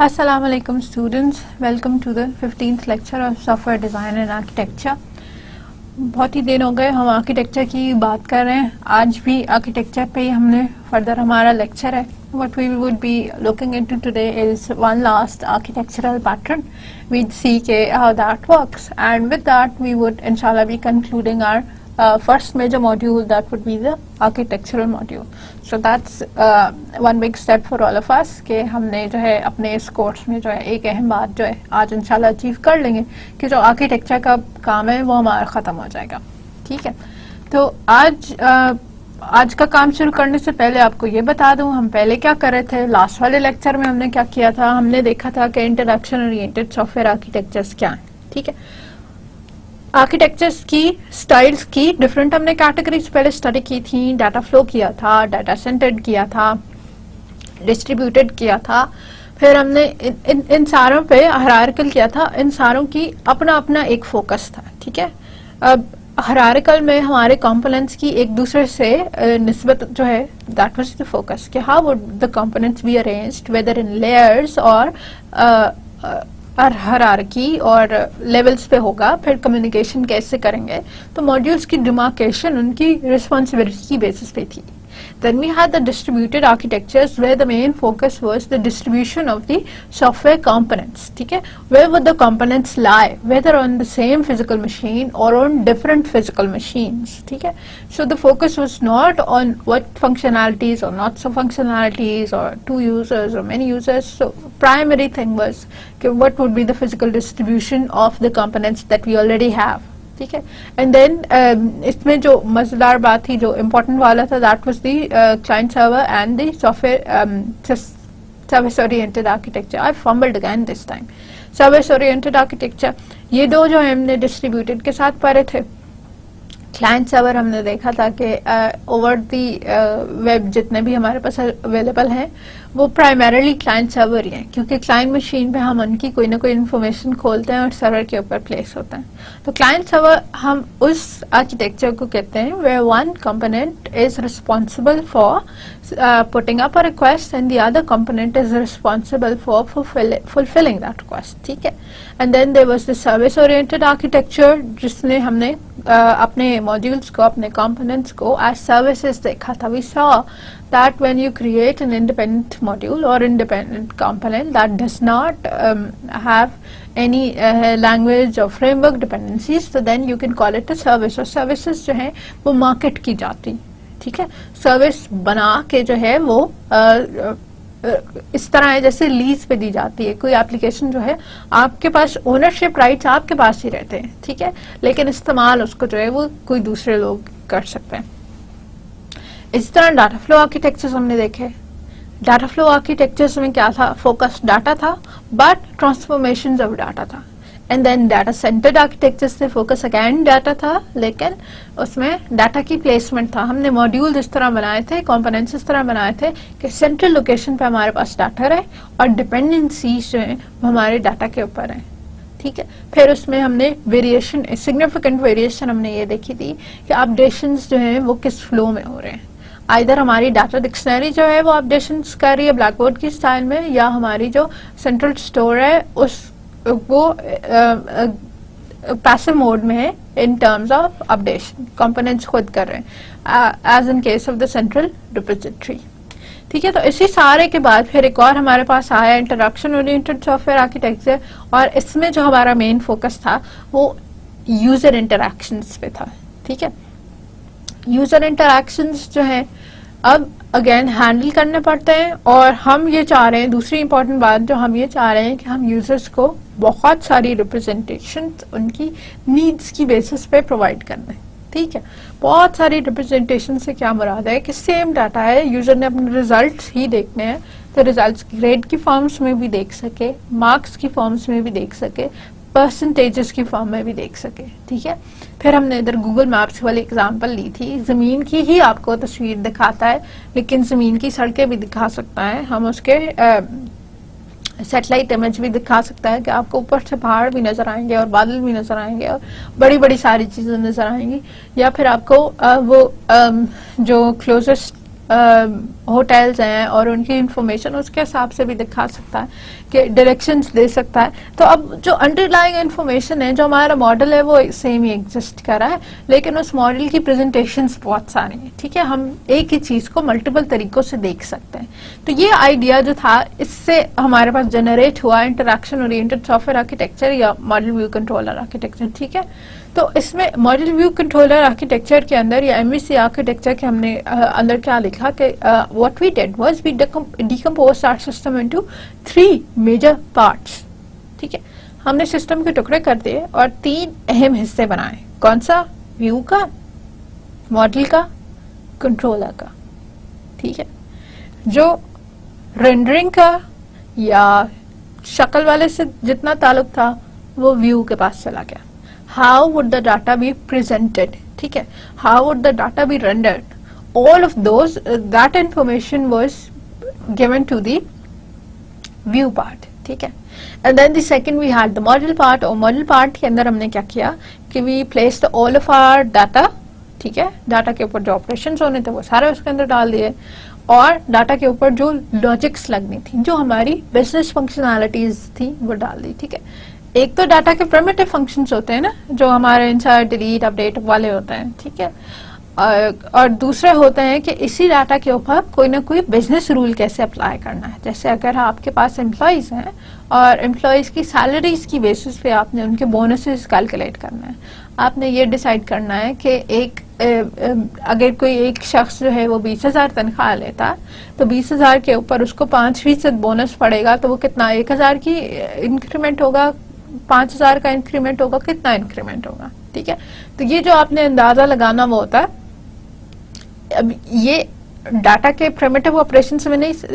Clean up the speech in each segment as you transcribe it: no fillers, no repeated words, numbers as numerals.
Assalamu alaikum students, welcome to the 15th lecture of software design and architecture। बहुत ही दिन हो गए हम आर्किटेक्चर की बात कर रहे हैं। आज भी आर्किटेक्चर पे ही हमने फर्दर हमारा लेक्चर है। What we would be looking into today is one last architectural pattern. We'd see how that works, and with that we would inshallah be concluding our first major module, that would be the architectural module. So that's one big step for all of us कि हमने जो है अपने इस course में जो है एक अहम बात जो है आज इंशाल्लाह अचीव कर लेंगे कि जो आर्किटेक्चर का काम है वो हमारा ख़त्म हो जाएगा। ठीक है, तो आज का काम शुरू करने से पहले आपको ये बता दूं हम पहले क्या कर रहे थे। लास्ट वाले लेक्चर में हमने क्या किया था, हमने देखा था कि इंट्रोडक्शन ओरिएंटेड सॉफ्टवेयर आर्किटेक्चर्स क्या है। ठीक है, आर्किटेक्चर्स की स्टाइल्स की डिफरेंट हमने कैटेगरीज पहले स्टडी की थी। डाटा फ्लो किया था, डाटा सेंटर्ड किया था, डिस्ट्रीब्यूटेड किया था, फिर हमने इन सारों पे हायरार्किकल किया था। इन सारों की अपना अपना एक फोकस था। ठीक है, अब हायरार्किकल में हमारे कंपोनेंट्स की एक दूसरे से निस्बत जो है दैट वाज द फोकस कि how would the components be arranged whether in layers और हायरार्की और लेवल्स पे होगा। फिर कम्युनिकेशन कैसे करेंगे, तो मॉड्यूल्स की डिमार्केशन उनकी रिस्पॉन्सिबिलिटी की बेसिस पे थी। Then we had the distributed architectures where the main focus was the distribution of the software components. ठीक है, where would the components lie, whether on the same physical machine or on different physical machines. ठीक है, so the focus was not on what functionalities or not so functionalities or two users or many users. So primary thing was what would be the physical distribution of the components that we already have. ठीक है, and then इसमें जो मजेदार बात थी, जो important वाला था, that was the client server and the software service oriented architecture. I fumbled again this time. Service oriented architecture ये दो जो हमने डिस्ट्रीब्यूटेड के साथ पढ़े थे। क्लाइंट सर्वर हमने देखा था कि ओवर दी वेब जितने भी हमारे पास अवेलेबल हैं वो प्राइमरीली क्लाइंट सर्वर ही हैं, क्योंकि क्लाइंट मशीन पे हम उनकी कोई ना कोई इन्फॉर्मेशन खोलते हैं और सर्वर के ऊपर प्लेस होता है। तो क्लाइंट सर्वर हम उस आर्किटेक्चर को कहते हैं where one component is responsible for putting up a request and the other component is responsible for fulfilling that request. ठीक है, and then there was the service oriented architecture जिसने हमने अपने मॉड्यूल्स को, अपने कंपोनेंट्स को एज सर्विसेज देखा था। We saw that when you create an independent module or independent component that does not have any language or framework dependencies, so then you can call it a service। और services जो है वो market की जाती। ठीक है, service बना के जो है वो इस तरह है जैसे लीज पे दी जाती है। कोई एप्लीकेशन जो है आपके पास ओनरशिप राइट्स आपके पास ही रहते हैं। ठीक है, लेकिन इस्तेमाल उसको जो है वो कोई दूसरे लोग कर सकते हैं। इस तरह डाटा फ्लो आर्किटेक्चर्स हमने देखे। डाटा फ्लो आर्किटेक्चर्स में क्या था, फोकस डाटा था बट ट्रांसफॉर्मेशंस ऑफ डाटा था। And then data centered architectures से फोकस अगेन डाटा था, लेकिन उसमें डाटा की प्लेसमेंट था। हमने मॉड्यूल इस तरह बनाए थे, कंपोनेंट्स इस तरह बनाए थे कि सेंट्रल लोकेशन पे हमारे पास डाटा रहे और डिपेंडेंसीज जो है वो हमारे डाटा के ऊपर है। ठीक है, फिर उसमें हमने वेरिएशन, सिग्निफिकेंट वेरिएशन हमने ये देखी थी कि अपडेशंस जो हैं वो किस फ्लो में हो रहे हैं। आइदर हमारी डाटा डिक्शनरी जो है वो अपडेशंस कर रही है ब्लैक बोर्ड की स्टाइल में, या हमारी जो सेंट्रल स्टोर है उस वो पैसिव मोड में है in terms of updation. Components खुद कर रहे हैं as in case of the central repository. ठीक है, तो इसी सारे के बाद फिर एक और हमारे पास आया इंट्रोडक्शन ओरिएंटेड सॉफ्टवेयर आर्किटेक्चर, और इसमें जो हमारा मेन फोकस था वो यूजर इंटरैक्शंस पे था। ठीक है, यूजर इंटरैक्शंस जो है अब अगेन हैंडल करने पड़ते हैं, और हम ये चाह रहे हैं, दूसरी इंपॉर्टेंट बात जो हम ये चाह रहे हैं कि हम यूजर्स को बहुत सारी रिप्रेजेंटेशन उनकी नीड्स की बेसिस पे प्रोवाइड करना है। ठीक है, बहुत सारी रिप्रेजेंटेशन से क्या मुराद है कि सेम डाटा है, यूजर ने अपने रिजल्ट्स ही देखने हैं, तो रिजल्ट्स ग्रेड की फॉर्म्स में भी देख सके, मार्क्स की फॉर्म्स में भी देख सके, परसेंटेजेस की फॉर्म में भी देख सके। ठीक है, फिर हमने इधर गूगल मैप्स वाली एग्जांपल ली थी। जमीन की ही आपको तस्वीर दिखाता है, लेकिन जमीन की सड़कें भी दिखा सकता है। हम उसके सैटेलाइट इमेज भी दिखा सकता है कि आपको ऊपर से पहाड़ भी नजर आएंगे और बादल भी नजर आएंगे और बड़ी बड़ी सारी चीजें नजर आएंगी, या फिर आपको वो जो क्लोजेस्ट होटल्स हैं और उनकी इंफॉर्मेशन उसके हिसाब से भी दिखा सकता है, कि डायरेक्शंस दे सकता है। तो अब जो अंडरलाइंग इंफॉर्मेशन है, जो हमारा मॉडल है वो सेम ही एग्जिस्ट कर रहा है, लेकिन उस मॉडल की प्रेजेंटेशंस बहुत सारी हैं, ठीक है। हम एक ही चीज को मल्टीपल तरीकों से देख सकते हैं। तो ये आइडिया जो था, इससे हमारे पास जनरेट हुआ इंटरैक्शन ओरिएंटेड सॉफ्टवेयर आर्किटेक्चर या मॉडल व्यू कंट्रोलर आर्किटेक्चर, ठीक है। तो इसमें मॉडल व्यू कंट्रोलर आर्किटेक्चर के अंदर या एमवीसी आर्किटेक्चर के हमने अंदर क्या लिखा कि what we did was we decomposed our system into 3 major parts, ठीक है। हमने सिस्टम के टुकड़े कर दिए और 3 अहम हिस्से बनाए। कौन सा? व्यू का, मॉडल का, कंट्रोलर का, ठीक है। जो रेंडरिंग का या शक्ल वाले से जितना ताल्लुक था वो व्यू के पास चला गया। How would the data be presented, ठीक है, how would the data B rendered, all of those that information was given to the view part, ठीक है। and then the second we had the model part, और model part के अंदर हमने क्या किया कि we placed all of our data, ठीक है, डाटा के ऊपर जो ऑपरेशंस होने थे वो सारे उसके अंदर डाल दिए, और डाटा के ऊपर जो लॉजिक्स लगनी थी, जो हमारी बिजनेस फंक्शनैलिटीज थी वो डाल दी, ठीक है। एक तो डाटा के प्रिमिटिव फंक्शंस होते हैं ना, जो हमारे इंसर्ट डिलीट अपडेट वाले होते हैं, ठीक है, और दूसरे होते हैं कि इसी डाटा के ऊपर कोई ना कोई बिजनेस रूल कैसे अप्लाई करना है। जैसे अगर आपके पास एम्प्लॉयज हैं और एम्प्लॉयज की सैलरीज की बेसिस पे आपने उनके बोनसेस कैलकुलेट करना है, आपने ये डिसाइड करना है कि अगर कोई एक शख्स जो है वो 20,000 तनख्वाह लेता है, तो 20,000 के ऊपर उसको 5% बोनस पड़ेगा, तो वो कितना, 1,000 की इंक्रीमेंट होगा, 5,000 का इंक्रीमेंट होगा, कितना इंक्रीमेंट होगा, ठीक है। तो ये जो आपने अंदाजा लगाना वो होता है। अब ये डाटा के प्रिमिटिव ऑपरेशन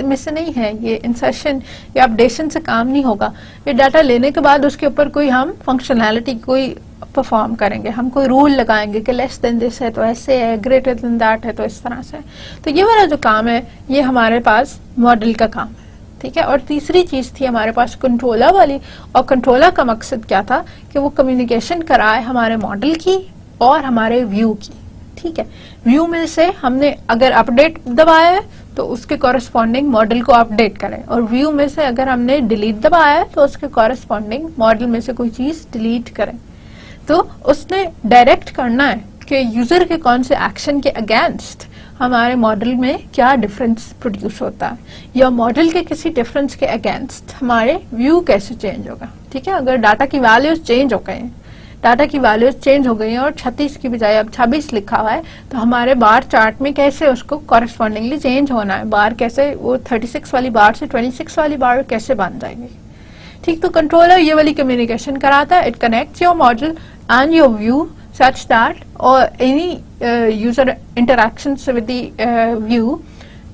में से नहीं है, ये इंसर्शन या अपडेशन से काम नहीं होगा। ये डाटा लेने के बाद उसके ऊपर कोई हम फंक्शनैलिटी कोई परफॉर्म करेंगे, हम कोई रूल लगाएंगे कि लेस देन दिस है तो ऐसे है, ग्रेटर देन दैट है तो इस तरह से। तो ये वाला जो काम है ये हमारे पास मॉडल का काम है, ठीक है। और तीसरी चीज थी हमारे पास कंट्रोलर वाली, और कंट्रोलर का मकसद क्या था कि वो कम्युनिकेशन कराए हमारे मॉडल की और हमारे व्यू की, ठीक है। व्यू में से हमने अगर अपडेट दबाया है तो उसके कॉरेस्पॉन्डिंग मॉडल को अपडेट करें, और व्यू में से अगर हमने डिलीट दबाया है तो उसके कॉरेस्पॉन्डिंग मॉडल में से कोई चीज डिलीट करें। तो उसने डायरेक्ट करना है कि यूजर के कौन से एक्शन के अगेंस्ट हमारे मॉडल में क्या डिफरेंस प्रोड्यूस होता है, या मॉडल के किसी डिफरेंस के अगेंस्ट हमारे व्यू कैसे चेंज होगा, ठीक है। अगर डाटा की वैल्यूज चेंज हो गए हैं, डाटा की वैल्यूज चेंज हो गई हैं और 36 की बजाय अब 26 लिखा हुआ है, तो हमारे बार चार्ट में कैसे उसको कॉरेस्पॉन्डिंगली चेंज होना है, बार कैसे वो 36 वाली बार से 26 वाली बार कैसे बन जाएगी, ठीक। तो कंट्रोलर ये वाली कम्युनिकेशन कराता है। It connects your model and your view such that or any user interactions with the view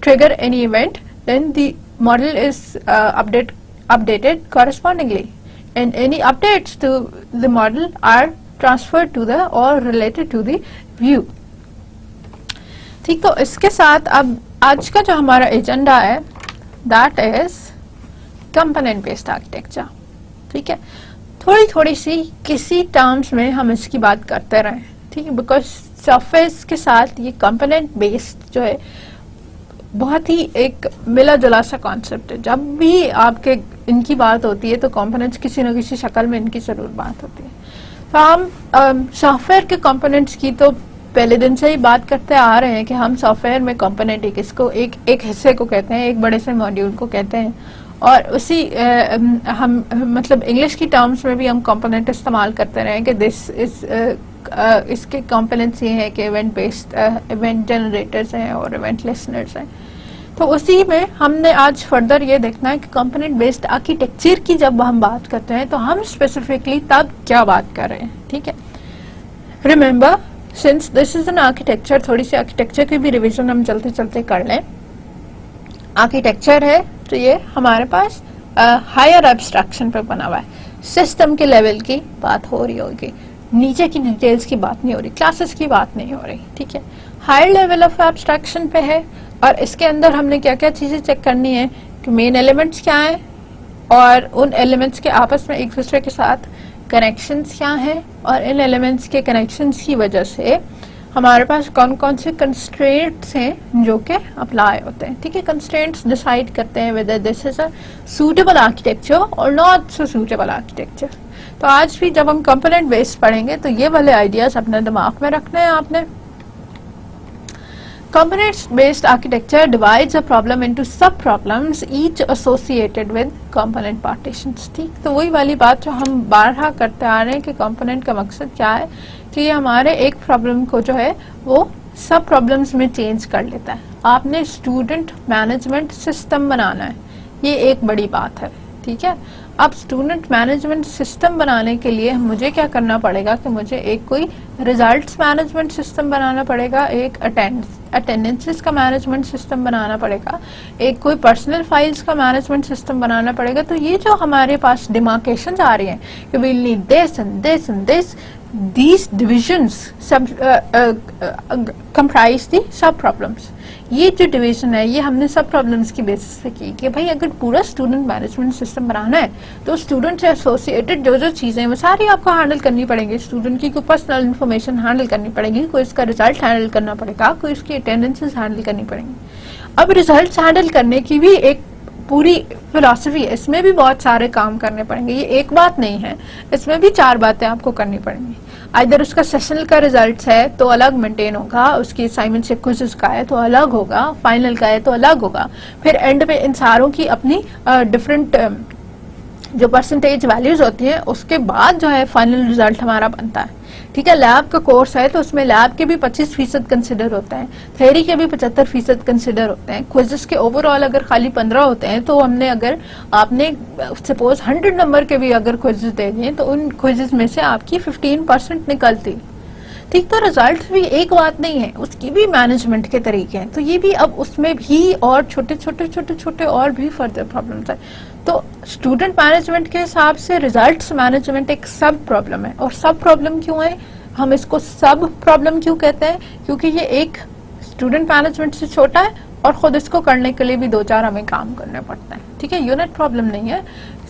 trigger any event, then the model is updated correspondingly, and any updates to the model are transferred to the or related to the view, ठीक। तो इसके साथ अब आज का जो हमारा agenda है that is component based architecture, ठीक है। थोड़ी थोड़ी सी किसी टर्म्स में हम इसकी बात करते रहें, ठीक है, बिकॉज सॉफ्टवेयर के साथ ये कंपोनेंट बेस्ड जो है बहुत ही एक मिला जुला सा कॉन्सेप्ट है। जब भी आपके इनकी बात होती है तो कंपोनेंट्स किसी न किसी शक्ल में इनकी जरूर बात होती है। तो हम सॉफ्टवेयर के कंपोनेंट्स की तो पहले दिन से ही बात करते आ रहे हैं कि हम सॉफ्टवेयर में कंपोनेंट एक हिस्से को कहते हैं, एक बड़े से मॉड्यूल को कहते हैं, और उसी हम मतलब इंग्लिश की टर्म्स में भी हम कंपोनेंट इस्तेमाल करते रहे कि दिस इज इसके कंपोनेंट्स ये हैं कि इवेंट बेस्ड इवेंट जनरेटर्स हैं और इवेंट लिसनर्स हैं। तो उसी में हमने आज फर्दर ये देखना है कि कंपोनेंट बेस्ड आर्किटेक्चर की जब हम बात करते हैं तो हम स्पेसिफिकली तब क्या बात कर रहे हैं, ठीक है। Remember, since this is an architecture, थोड़ी सी आर्किटेक्चर की भी रिविजन हम चलते चलते कर लें। आर्किटेक्चर है तो ये हमारे पास हायर एब्स्ट्रैक्शन पे बना हुआ है, सिस्टम के लेवल की बात हो रही होगी, नीचे की डिटेल्स की बात नहीं हो रही, क्लासेस की बात नहीं हो रही, ठीक है। हायर लेवल ऑफ एब्स्ट्रैक्शन पे है, और इसके अंदर हमने क्या क्या चीजें चेक करनी है कि मेन एलिमेंट्स क्या हैं और उन एलिमेंट्स के आपस में एक दूसरे के साथ कनेक्शंस क्या हैं, और इन एलिमेंट्स के कनेक्शंस की वजह से हमारे पास कौन कौन से कंस्ट्रेंट्स हैं जो कि अप्लाई होते हैं। ठीक है, कंस्ट्रेंट्स डिसाइड करते हैं whether this is a suitable architecture और नॉट सो सूटेबल आर्किटेक्चर। तो आज भी जब हम कंपोनेंट बेस्ड पढ़ेंगे तो ये वाले आइडियाज अपने दिमाग में रखने हैं आपने। Components based architecture divides a problem into sub problems each associated with component partitions। ठीक, तो वही वाली बात जो हम बारहा करते आ रहे हैं कि component का मकसद क्या है कि ये हमारे एक प्रॉब्लम को जो है वो सब प्रॉब्लम्स में चेंज कर लेता है। आपने स्टूडेंट मैनेजमेंट सिस्टम बनाना है, ये एक बड़ी बात है। ठीक है, अब स्टूडेंट मैनेजमेंट सिस्टम बनाने के लिए मुझे क्या करना पड़ेगा कि मुझे एक कोई रिजल्ट्स मैनेजमेंट सिस्टम बनाना पड़ेगा, एक अटेंडेंसेस का मैनेजमेंट सिस्टम बनाना पड़ेगा, एक कोई पर्सनल फाइल्स का मैनेजमेंट सिस्टम बनाना पड़ेगा। तो ये जो हमारे पास डिमार्केशन आ रही हैं कि we'll need this and this and this, these divisions comprise the sub problems। ये जो डिवीजन है ये हमने सब प्रॉब्लम्स की बेसिस पे की कि भाई अगर पूरा स्टूडेंट मैनेजमेंट सिस्टम बनाना है तो स्टूडेंट से एसोसिएटेड जो जो चीजें वो सारी आपको हैंडल करनी पड़ेंगी। स्टूडेंट की कोई पर्सनल इन्फॉर्मेशन हैंडल करनी पड़ेगी, कोई इसका रिजल्ट हैंडल करना पड़ेगा, कोई इसकी अटेंडेंसेस हैंडल करनी पड़ेंगी। अब रिजल्ट हैंडल करने की भी एक पूरी फिलॉसफी है, इसमें भी बहुत सारे काम करने पड़ेंगे। ये एक बात नहीं है, इसमें भी 4 बातें आपको करनी पड़ेंगी। आइदर उसका सेशनल का रिजल्ट है तो अलग मेंटेन होगा, उसकी असाइनमेंट से क्विज़ेस का है तो अलग होगा, फाइनल का है तो अलग होगा, फिर एंड में इन सारों की अपनी डिफरेंट जो परसेंटेज वैल्यूज होती हैं उसके बाद जो है फाइनल रिजल्ट हमारा बनता है। ठीक है, लैब का कोर्स है तो उसमें लैब के भी 25% कंसिडर होते हैं, थ्योरी के भी 75% कंसिडर होते हैं, क्विज़ेस के ओवरऑल अगर खाली 15 होते हैं तो हमने अगर आपने सपोज 100 नंबर के भी अगर क्विज़ेस दे दिए तो उन क्विज़ेस में से आपकी 15% निकलती। ठीक, तो रिजल्ट भी एक बात नहीं है, उसकी भी मैनेजमेंट के तरीके हैं। तो ये भी अब उसमें भी और छोटे छोटे और भी फर्दर प्रॉब्लम्स है। तो स्टूडेंट मैनेजमेंट के हिसाब से रिजल्ट्स मैनेजमेंट एक सब प्रॉब्लम है। और सब प्रॉब्लम क्यों है, हम इसको सब प्रॉब्लम क्यों कहते हैं, क्योंकि ये एक स्टूडेंट मैनेजमेंट से छोटा है और खुद इसको करने के लिए भी 2-4 हमें काम करने पड़ता है। ठीक है, यूनिट प्रॉब्लम नहीं है,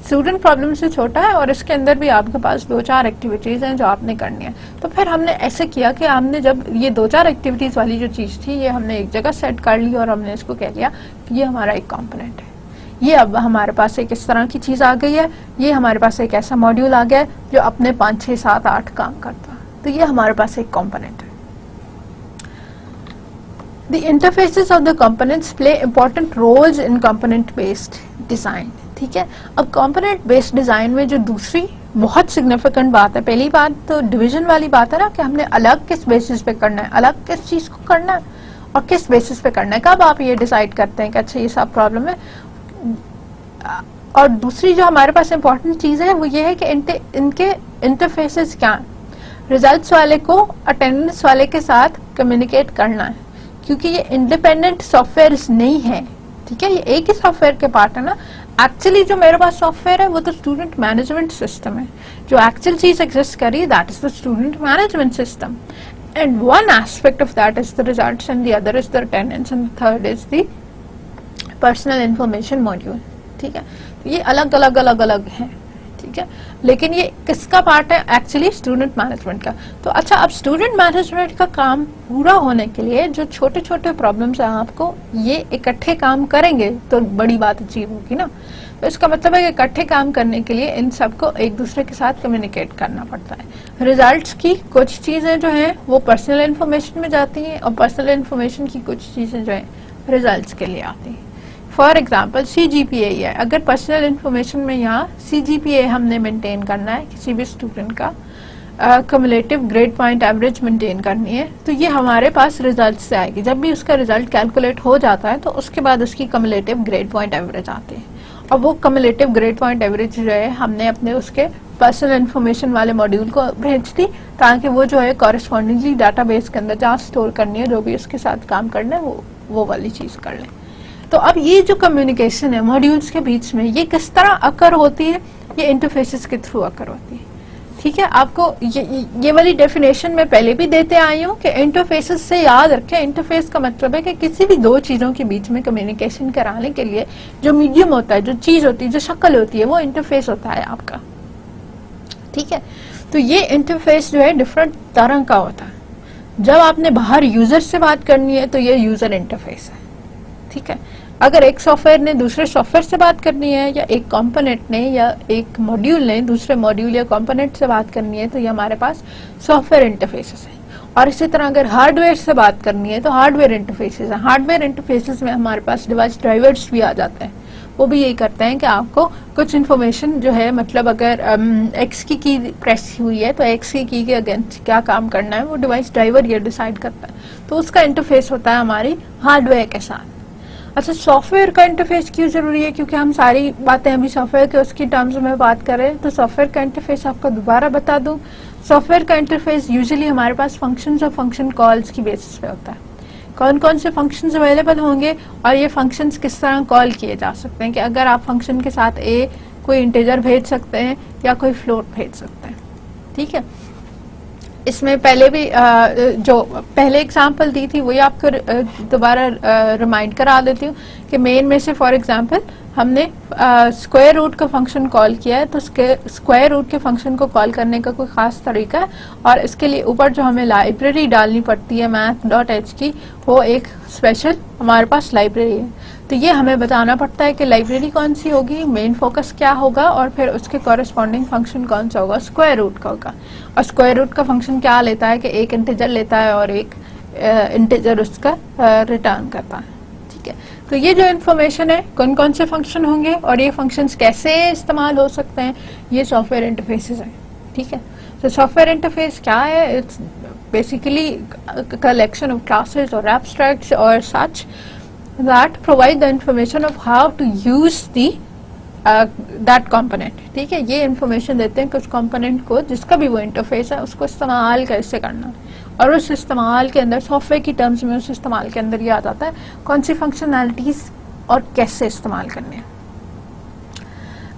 स्टूडेंट प्रॉब्लम से छोटा है और इसके अंदर भी आपके पास 2-4 एक्टिविटीज हैं जो आपने करनी है। तो फिर हमने ऐसे किया कि हमने जब ये 2-4 एक्टिविटीज वाली जो चीज थी ये हमने एक जगह सेट कर ली और हमने इसको कह लिया कि ये हमारा एक कंपोनेंट है। ये अब हमारे पास एक इस तरह की चीज आ गई है, ये हमारे पास एक ऐसा मॉड्यूल आ गया है जो अपने 5, 6, 7, 8 काम करता है। तो ये हमारे पास एक कंपोनेंट है। The interfaces of the components play important roles in component based design। ठीक है, अब कंपोनेंट बेस्ड डिजाइन में जो दूसरी बहुत सिग्निफिकेंट बात है, पहली बात तो डिवीजन वाली बात है ना कि हमने अलग किस बेसिस पे करना है, अलग किस चीज को करना है और किस बेसिस पे करना है। कब आप ये डिसाइड करते हैं कि अच्छा ये सब प्रॉब्लम है। और दूसरी जो हमारे पास इंपॉर्टेंट चीज है वो ये है कि इनके इंटरफेसेस क्या है। रिजल्ट्स वाले को अटेंडेंस वाले के साथ कम्युनिकेट करना है, क्योंकि ये इंडिपेंडेंट सॉफ्टवेयर नहीं है। ठीक है, ये एक ही सॉफ्टवेयर के पार्ट है ना। एक्चुअली जो मेरे पास सॉफ्टवेयर है वो तो स्टूडेंट मैनेजमेंट सिस्टम है, जो एक्चुअल चीज एग्जिस्ट करी that is the student management system, and one aspect of that is the results and the other is the attendance and the third is the personal information module. ठीक है, ये अलग अलग है। ठीक है, लेकिन ये किसका पार्ट है, एक्चुअली स्टूडेंट मैनेजमेंट का। तो अच्छा, अब स्टूडेंट मैनेजमेंट का काम पूरा होने के लिए जो छोटे छोटे प्रॉब्लम्स हैं आपको ये इकट्ठे काम करेंगे तो बड़ी बात अचीव होगी ना। तो इसका मतलब है कि इकट्ठे काम करने के लिए इन सबको एक दूसरे के साथ कम्युनिकेट करना पड़ता है। रिजल्ट्स की कुछ चीजें जो हैं वो पर्सनल इन्फॉर्मेशन में जाती हैं और पर्सनल इन्फॉर्मेशन की कुछ चीजें जो है रिजल्ट्स के लिए आती हैं। फॉर एग्जाम्पल CGPA है, अगर पर्सनल इन्फॉर्मेशन में यहाँ CGPA हमने मेंटेन करना है किसी भी स्टूडेंट का, cumulative grade point average maintain करनी है, तो ये हमारे पास रिजल्ट से आएगी। जब भी उसका रिजल्ट कैलकुलेट हो जाता है तो उसके बाद उसकी कम्युलेटिव ग्रेड पॉइंट एवरेज आती है और वो कम्युलेटिव ग्रेड पॉइंट एवरेज जो है हमने अपने उसके पर्सनल इन्फॉर्मेशन वाले मॉड्यूल को भेज दी ताकि वो जो है कॉरेस्पॉन्डिंगली डाटाबेस के अंदर जहाँ स्टोर करनी है जो भी उसके साथ काम करना है वो वाली चीज कर ले। तो अब ये जो कम्युनिकेशन है मॉड्यूल्स के बीच में ये किस तरह अकर होती है, ये इंटरफेसेस के थ्रू अकर होती है। ठीक है, आपको ये वाली डेफिनेशन में पहले भी देते आई हूँ कि इंटरफेसेस से याद रखें। इंटरफेस का मतलब है कि किसी भी दो चीजों के बीच में कम्युनिकेशन कराने के लिए जो मीडियम होता है, जो चीज होती है, जो शक्ल होती है, वो इंटरफेस होता है आपका। ठीक है, तो ये इंटरफेस जो है डिफरेंट तरह का होता है। जब आपने बाहर यूजर से बात करनी है तो ये यूजर इंटरफेस है, ठीक है। अगर एक सॉफ्टवेयर ने दूसरे सॉफ्टवेयर से बात करनी है, या एक कंपोनेंट ने या एक मॉड्यूल ने दूसरे मॉड्यूल या कंपोनेंट से बात करनी है, तो ये हमारे पास सॉफ्टवेयर इंटरफेसेस है। और इसी तरह अगर हार्डवेयर से बात करनी है तो हार्डवेयर इंटरफेसेस है। हार्डवेयर इंटरफेसेस में हमारे पास डिवाइस ड्राइवर्स भी आ जाते हैं। वो भी यही करते हैं कि आपको कुछ इन्फॉर्मेशन जो है, मतलब अगर एक्स की प्रेस हुई है तो एक्स की के अगेंस्ट क्या काम करना है वो डिवाइस ड्राइवर ये डिसाइड करता है। तो उसका इंटरफेस होता है हमारी हार्डवेयर के साथ। अच्छा, सॉफ्टवेयर का इंटरफेस क्यों जरूरी है? क्योंकि हम सारी बातें अभी सॉफ्टवेयर के उसकी टर्म्स में बात करें, तो सॉफ्टवेयर का इंटरफेस आपको दोबारा बता दूं। सॉफ्टवेयर का इंटरफेस यूजुअली हमारे पास फंक्शंस और फंक्शन कॉल्स की बेसिस पे होता है। कौन कौन से फंक्शंस अवेलेबल होंगे और ये फंक्शंस किस तरह कॉल किए जा सकते हैं, कि अगर आप फंक्शन के साथ कोई इंटीजर भेज सकते हैं या कोई फ्लोट भेज सकते हैं, ठीक है। इसमें पहले भी जो पहले एग्जांपल दी थी वही आपको दोबारा रिमाइंड करा देती हूँ कि मेन में से फॉर एग्जांपल हमने स्क्वायर रूट का फंक्शन कॉल किया है, तो स्क्वायर रूट के फंक्शन को कॉल करने का कोई खास तरीका है, और इसके लिए ऊपर जो हमें लाइब्रेरी डालनी पड़ती है math.h की, वो एक स्पेशल हमारे पास लाइब्रेरी है। तो ये हमें बताना पड़ता है कि लाइब्रेरी कौन सी होगी, मेन फोकस क्या होगा, और फिर उसके कॉरेस्पॉन्डिंग फंक्शन कौन सा होगा, स्क्वायर रूट का होगा। और स्क्वायर रूट का फंक्शन क्या लेता है कि एक इंटीजर लेता है और एक इंटीजर उसका रिटर्न करता है, ठीक है। तो ये जो इन्फॉर्मेशन है, कौन कौन से फंक्शन होंगे और ये फंक्शंस कैसे इस्तेमाल हो सकते हैं, ये सॉफ्टवेयर इंटरफेसेस हैं, ठीक है। तो सॉफ्टवेयर इंटरफेस क्या है? It's basically collection of classes और एब्स्ट्रैक्ट्स और सच that provide the information of how to use the that component, ठीक है। ये इंफॉर्मेशन देते हैं कि उस कंपोनेंट को, जिसका भी वो इंटरफेस है, उसको इस्तेमाल कैसे करना है, और उस इस्तेमाल के अंदर सॉफ्टवेयर की टर्म्स में उस इस्तेमाल के अंदर ये आ जाता है कौन सी फंक्शनैलिटीज और कैसे इस्तेमाल करने हैं।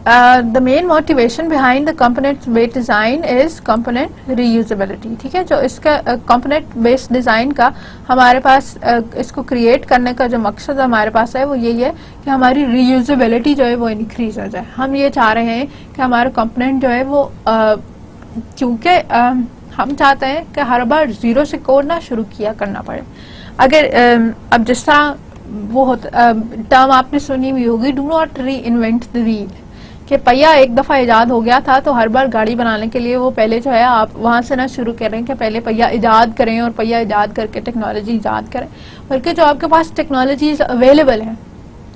The main motivation behind the component based design is component reusability, ठीक है। जो इसका component based design का हमारे पास इसको क्रिएट करने का जो मकसद हमारे पास है वो यही है कि हमारी reusability जो है वो इंक्रीज हो जाए। हम ये चाह रहे हैं कि हमारा component जो है वो क्योंकि हम चाहते हैं कि हर बार जीरो से कोड ना शुरू किया करना पड़े। अगर अब जिस तरह वो होता टर्म आपने सुनी हुई होगी, डू नॉट री इन्वेंट द व्हील, कि पहिया एक दफा इजाद हो गया था तो हर बार गाड़ी बनाने के लिए वो पहले जो है आप वहां से ना शुरू करें कि पहले पहिया इजाद करें और पहिया इजाद करके टेक्नोलॉजी इजाद करें, बल्कि जो आपके पास टेक्नोलॉजीज अवेलेबल हैं,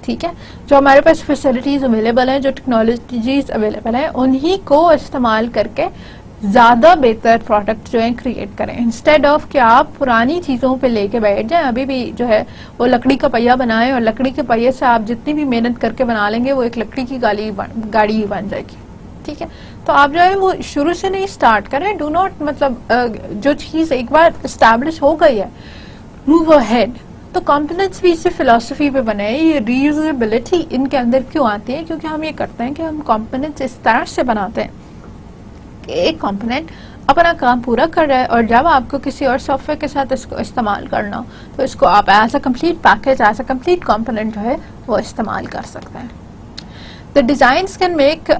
ठीक है, जो हमारे पास फैसिलिटीज अवेलेबल हैं, जो टेक्नोलॉजीज अवेलेबल हैं, उन्हीं को इस्तेमाल करके ज्यादा बेहतर प्रोडक्ट जो है क्रिएट करें, इंस्टेड ऑफ कि आप पुरानी चीजों पे लेके बैठ जाएं। अभी भी जो है वो लकड़ी का पहिया बनाएं और लकड़ी के पहिए से आप जितनी भी मेहनत करके बना लेंगे वो एक लकड़ी की गाड़ी ही बन जाएगी, ठीक है। तो आप जो है वो शुरू से नहीं स्टार्ट करें, डू नॉट, मतलब जो चीज एक बार एस्टैब्लिश हो गई है, मूव अहेड। तो कंपोनेंट्स भी इसी फिलॉसफी पे बने हैं। ये रीयूजेबिलिटी इनके अंदर क्यों आती है? क्योंकि हम ये करते हैं कि हम कंपोनेंट्स इस तरह से बनाते हैं एक कंपोनेंट अपना काम पूरा कर रहा है, और जब आपको किसी और सॉफ्टवेयर के साथ इसको इस्तेमाल करना हो तो इसको आप as a complete package, as a complete component जो है वो इस्तेमाल कर सकते हैं। The designs can make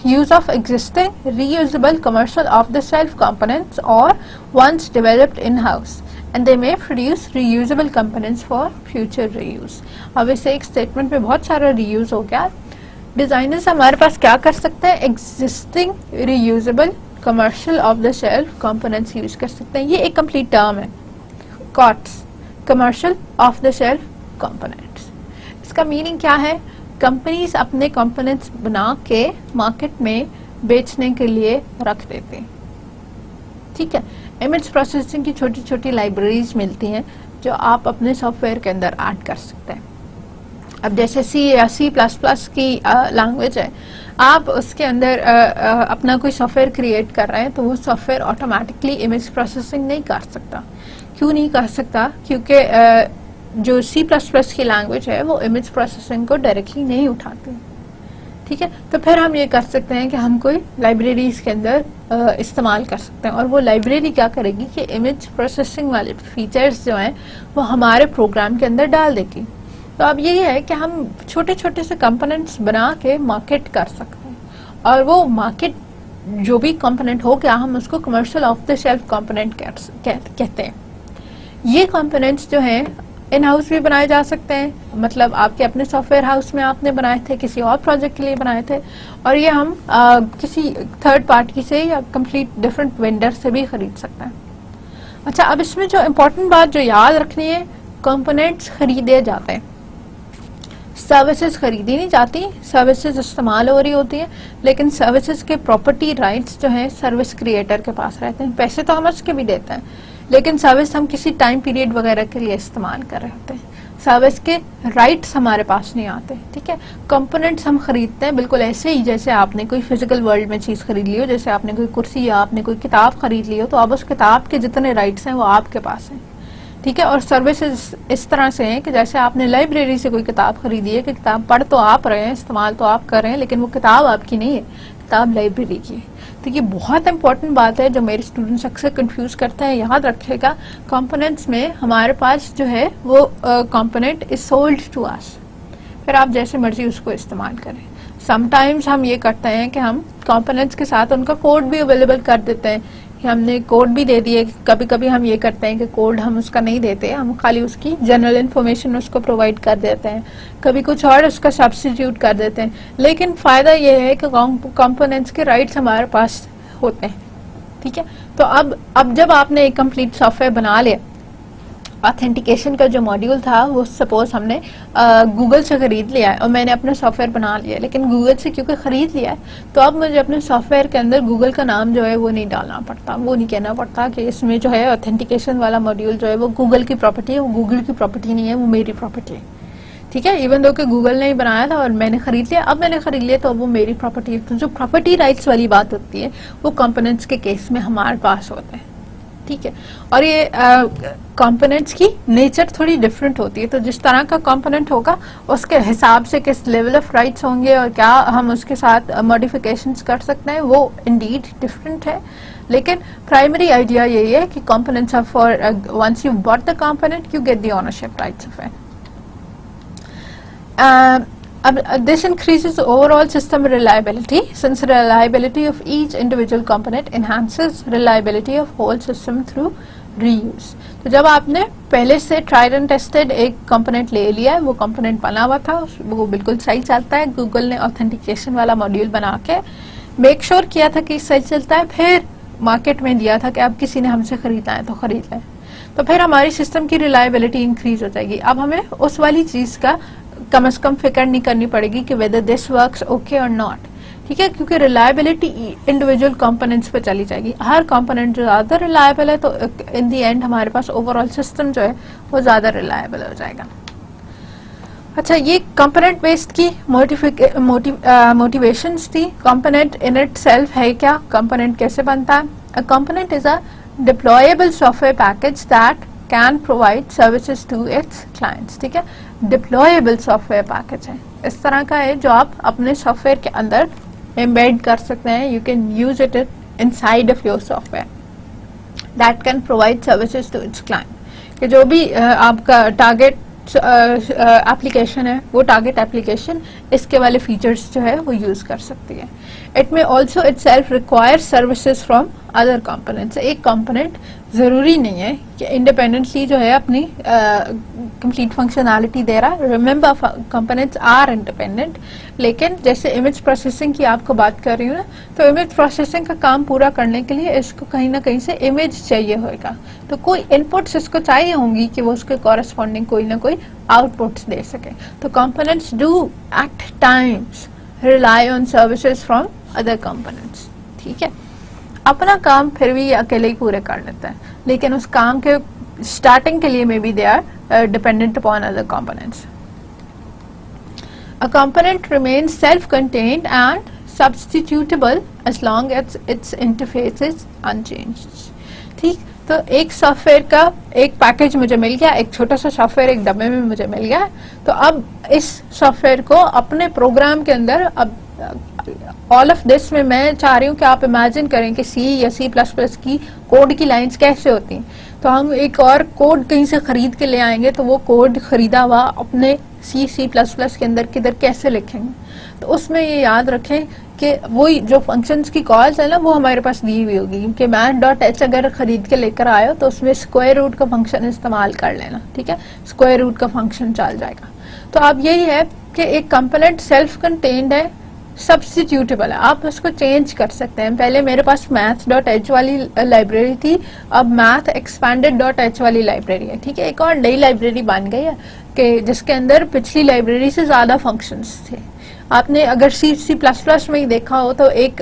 use of existing reusable commercial off-the-shelf components or ones developed in-house, and they may produce reusable components for future reuse। अब इसे एक स्टेटमेंट पे बहुत सारा reuse हो गया। डिजाइनर्स हमारे पास क्या कर सकते हैं? Existing reusable commercial off the shelf components use कर सकते हैं। ये एक कंप्लीट टर्म है, COTS, commercial off the shelf components. इसका मीनिंग क्या है? कंपनीज अपने कंपोनेंट्स बना के मार्केट में बेचने के लिए रख देते हैं, ठीक है। इमेज प्रोसेसिंग की छोटी छोटी लाइब्रेरीज मिलती हैं जो आप अपने सॉफ्टवेयर के अंदर ऐड कर सकते हैं। अब जैसे C या C++ की लैंग्वेज है, आप उसके अंदर अपना कोई सॉफ्टवेयर क्रिएट कर रहे हैं तो वो सॉफ्टवेयर ऑटोमेटिकली इमेज प्रोसेसिंग नहीं कर सकता। क्यों नहीं कर सकता? क्योंकि जो C++ की लैंग्वेज है वो इमेज प्रोसेसिंग को डायरेक्टली नहीं उठाती, ठीक है। तो फिर हम ये कर सकते हैं कि हम कोई लाइब्रेरीज के अंदर इस्तेमाल कर सकते हैं, और वो लाइब्रेरी क्या करेगी कि इमेज प्रोसेसिंग वाले फीचर्स जो हैं वो हमारे प्रोग्राम के अंदर डाल देगी। तो अब यही है कि हम छोटे छोटे से कंपोनेंट्स बना के मार्केट कर सकते हैं, और वो मार्केट जो भी कंपोनेंट हो गया, हम उसको commercial off the shelf component कहते हैं। ये कंपोनेंट्स जो हैं इन हाउस भी बनाए जा सकते हैं, मतलब आपके अपने सॉफ्टवेयर हाउस में आपने बनाए थे, किसी और प्रोजेक्ट के लिए बनाए थे, और ये हम किसी थर्ड पार्टी से या कंप्लीट डिफरेंट वेंडर से भी खरीद सकते हैं। अच्छा, अब इसमें जो इम्पोर्टेंट बात जो याद रखनी है, कंपोनेंट्स खरीदे जाते हैं, सर्विसेज खरीदी नहीं जाती, सर्विसेज इस्तेमाल हो रही होती है, लेकिन सर्विसेज के प्रॉपर्टी राइट्स जो है सर्विस क्रिएटर के पास रहते हैं। पैसे तो हम उसके भी देते हैं, लेकिन सर्विस हम किसी टाइम पीरियड वगैरह के लिए इस्तेमाल कर रहे होते हैं, सर्विस के राइट्स हमारे पास नहीं आते। ठीक है, कंपोनेंट्स हम खरीदते हैं बिल्कुल ऐसे ही जैसे आपने कोई फिजिकल वर्ल्ड में चीज खरीद ली हो, जैसे आपने कोई कुर्सी या आपने कोई किताब खरीद ली हो, तो अब उस किताब के जितने राइट्स हैं वो आपके पास हैं। ठीक है, और सर्विसेज इस तरह से हैं कि जैसे आपने लाइब्रेरी से कोई किताब खरीदी है कि किताब पढ़ तो आप रहे हैं, इस्तेमाल तो आप कर रहे हैं, लेकिन वो किताब आपकी नहीं है, किताब लाइब्रेरी की है। तो ये बहुत इंपॉर्टेंट बात है जो मेरे स्टूडेंट्स अक्सर कंफ्यूज करते हैं। याद रखिएगा, कंपोनेंट्स में हमारे पास जो है वो component is sold to us, फिर आप जैसे मर्जी उसको इस्तेमाल करें। समटाइम्स हम ये करते हैं कि हम कंपोनेंट्स के साथ उनका कोड भी अवेलेबल कर देते हैं, कि हमने कोड भी दे दिए। कभी कभी हम ये करते हैं कि कोड हम उसका नहीं देते, हम खाली उसकी जनरल इन्फॉर्मेशन उसको प्रोवाइड कर देते हैं, कभी कुछ और उसका सब्स्टिट्यूट कर देते हैं, लेकिन फायदा ये है कि कंपोनेंट्स के राइट्स हमारे पास होते हैं। ठीक है, तो अब जब आपने एक कंप्लीट सॉफ्टवेयर बना लिया, ऑथेंटिकेशन का जो मॉड्यूल था वो सपोज हमने गूगल से खरीद लिया है और मैंने अपना सॉफ्टवेयर बना लिया है, लेकिन गूगल से क्योंकि खरीद लिया है तो अब मुझे अपने सॉफ्टवेयर के अंदर गूगल का नाम जो है वो नहीं डालना पड़ता, वो नहीं कहना पड़ता कि इसमें जो है ऑथेंटिकेशन वाला मॉड्यूल जो है वो गूगल की प्रॉपर्टी है। वो गूगल की प्रॉपर्टी नहीं है, वो मेरी प्रॉपर्टी है। ठीक है, इवन दो कि गूगल ने ही बनाया था और मैंने खरीद लिया, अब मैंने खरीद लिया तो वो मेरी प्रॉपर्टी है। तो जो प्रॉपर्टी राइट्स वाली बात होती है वो कंपोनेंट्स के केस में हमारे पास होते हैं। ठीक है, और ये कंपोनेंट्स की नेचर थोड़ी डिफरेंट होती है, तो जिस तरह का कंपोनेंट होगा उसके हिसाब से किस लेवल ऑफ राइट्स होंगे और क्या हम उसके साथ मॉडिफिकेशंस कर सकते हैं, वो इंडीड डिफरेंट है। लेकिन प्राइमरी आइडिया यही है कि components are for once you bought the component you get the ownership rights of it. This increases overall system reliability since reliability of each individual component enhances reliability of whole system through reuse. तो जब आपने पहले से tried and tested एक component ले लिया है, वो component बना हुआ था, वो बिल्कुल सही चलता है, गूगल ने authentication वाला मॉड्यूल बना के मेक श्योर किया था कि सही चलता है, फिर मार्केट में दिया था कि अब किसी ने हमसे खरीदना है तो खरीद लें, तो फिर हमारी सिस्टम की रिलायबिलिटी इंक्रीज हो जाएगी। अब हमें उस वाली चीज का कम से कम फिक्र नहीं करनी पड़ेगी कि वेदर दिस वर्क्स ओके और नॉट। ठीक है, क्योंकि रिलायबिलिटी इंडिविजुअल कंपोनेंट्स पे चली जाएगी। हर कंपोनेंट जो ज्यादा रिलायबल है तो इन दी एंड हमारे पास ओवरऑल सिस्टम जो है वो ज्यादा रिलायबल हो जाएगा। अच्छा, ये कंपोनेंट बेस्ड की मोटिवेशंस थी। कंपोनेंट इन इटसेल्फ है क्या, कंपोनेंट कैसे बनता है? A component is a deployable software package that can provide services to its clients. ठीक है, डिप्लॉयबल सॉफ्टवेयर पैकेज है, इस तरह का है जो आप अपने सॉफ्टवेयर के अंदर एम्बेड कर सकते हैं। You can use it inside of your software that can provide services to its client. कि जो भी आपका टारगेट एप्लीकेशन है वो टारगेट एप्लीकेशन इसके वाले फीचर्स जो है वो यूज कर सकती है। इट में also it self require services from other components. एक कंपोनेंट जरूरी नहीं है कि इंडिपेंडेंटली जो है अपनी कंप्लीट फंक्शनैलिटी दे रहा है। रिमेंबर, कंपोनेंट्स आर इंडिपेंडेंट, लेकिन जैसे इमेज प्रोसेसिंग की आपको बात कर रही हूँ ना, तो इमेज प्रोसेसिंग का काम पूरा करने के लिए इसको कहीं ना कहीं से इमेज चाहिए होगा, तो कोई इनपुट्स इसको चाहिए होंगी कि वो उसके कॉरेस्पॉन्डिंग कोई ना कोई आउटपुट्स दे सके। तो components do at times rely on services from other components. ठीक है, अपना काम फिर भी अकेले ही पूरे कर लेते हैं, लेकिन उस काम के स्टार्टिंग के लिए maybe they are dependent upon other components. A component remains self-contained and substitutable as long as its interface is unchanged. ठीक, तो एक सॉफ्टवेयर का एक पैकेज मुझे मिल गया, एक छोटा सा सॉफ्टवेयर एक डब्बे में मुझे मिल गया, तो अब इस सॉफ्टवेयर को अपने प्रोग्राम के अंदर, अब ऑल ऑफ दिस में मैं चाह रही हूँ कि आप इमेजिन करें कि सी या C++ की कोड की लाइंस कैसे होती हैं। तो हम एक और कोड कहीं से खरीद के ले आएंगे तो वो कोड खरीदा हुआ अपने C++ के अंदर किधर कैसे लिखेंगे। तो उसमें ये याद रखें कि वही जो फंक्शंस की कॉल्स है ना वो हमारे पास दी हुई होगी, क्योंकि math.h अगर खरीद के लेकर आए हो तो उसमें स्क्वायर रूट का फंक्शन इस्तेमाल कर लेना, ठीक है, स्क्वायर रूट का फंक्शन चल जाएगा। तो अब यही है कि एक कंपोनेंट सेल्फ कंटेन्ड है, सब्स्टिट्यूटेबल है, आप उसको चेंज कर सकते हैं। पहले मेरे पास math.h वाली लाइब्रेरी थी, अब math expanded.h वाली लाइब्रेरी है, ठीक है, एक और नई लाइब्रेरी बन गई है कि जिसके अंदर पिछली लाइब्रेरी से ज्यादा फंक्शंस थे। आपने अगर C++ में ही देखा हो तो एक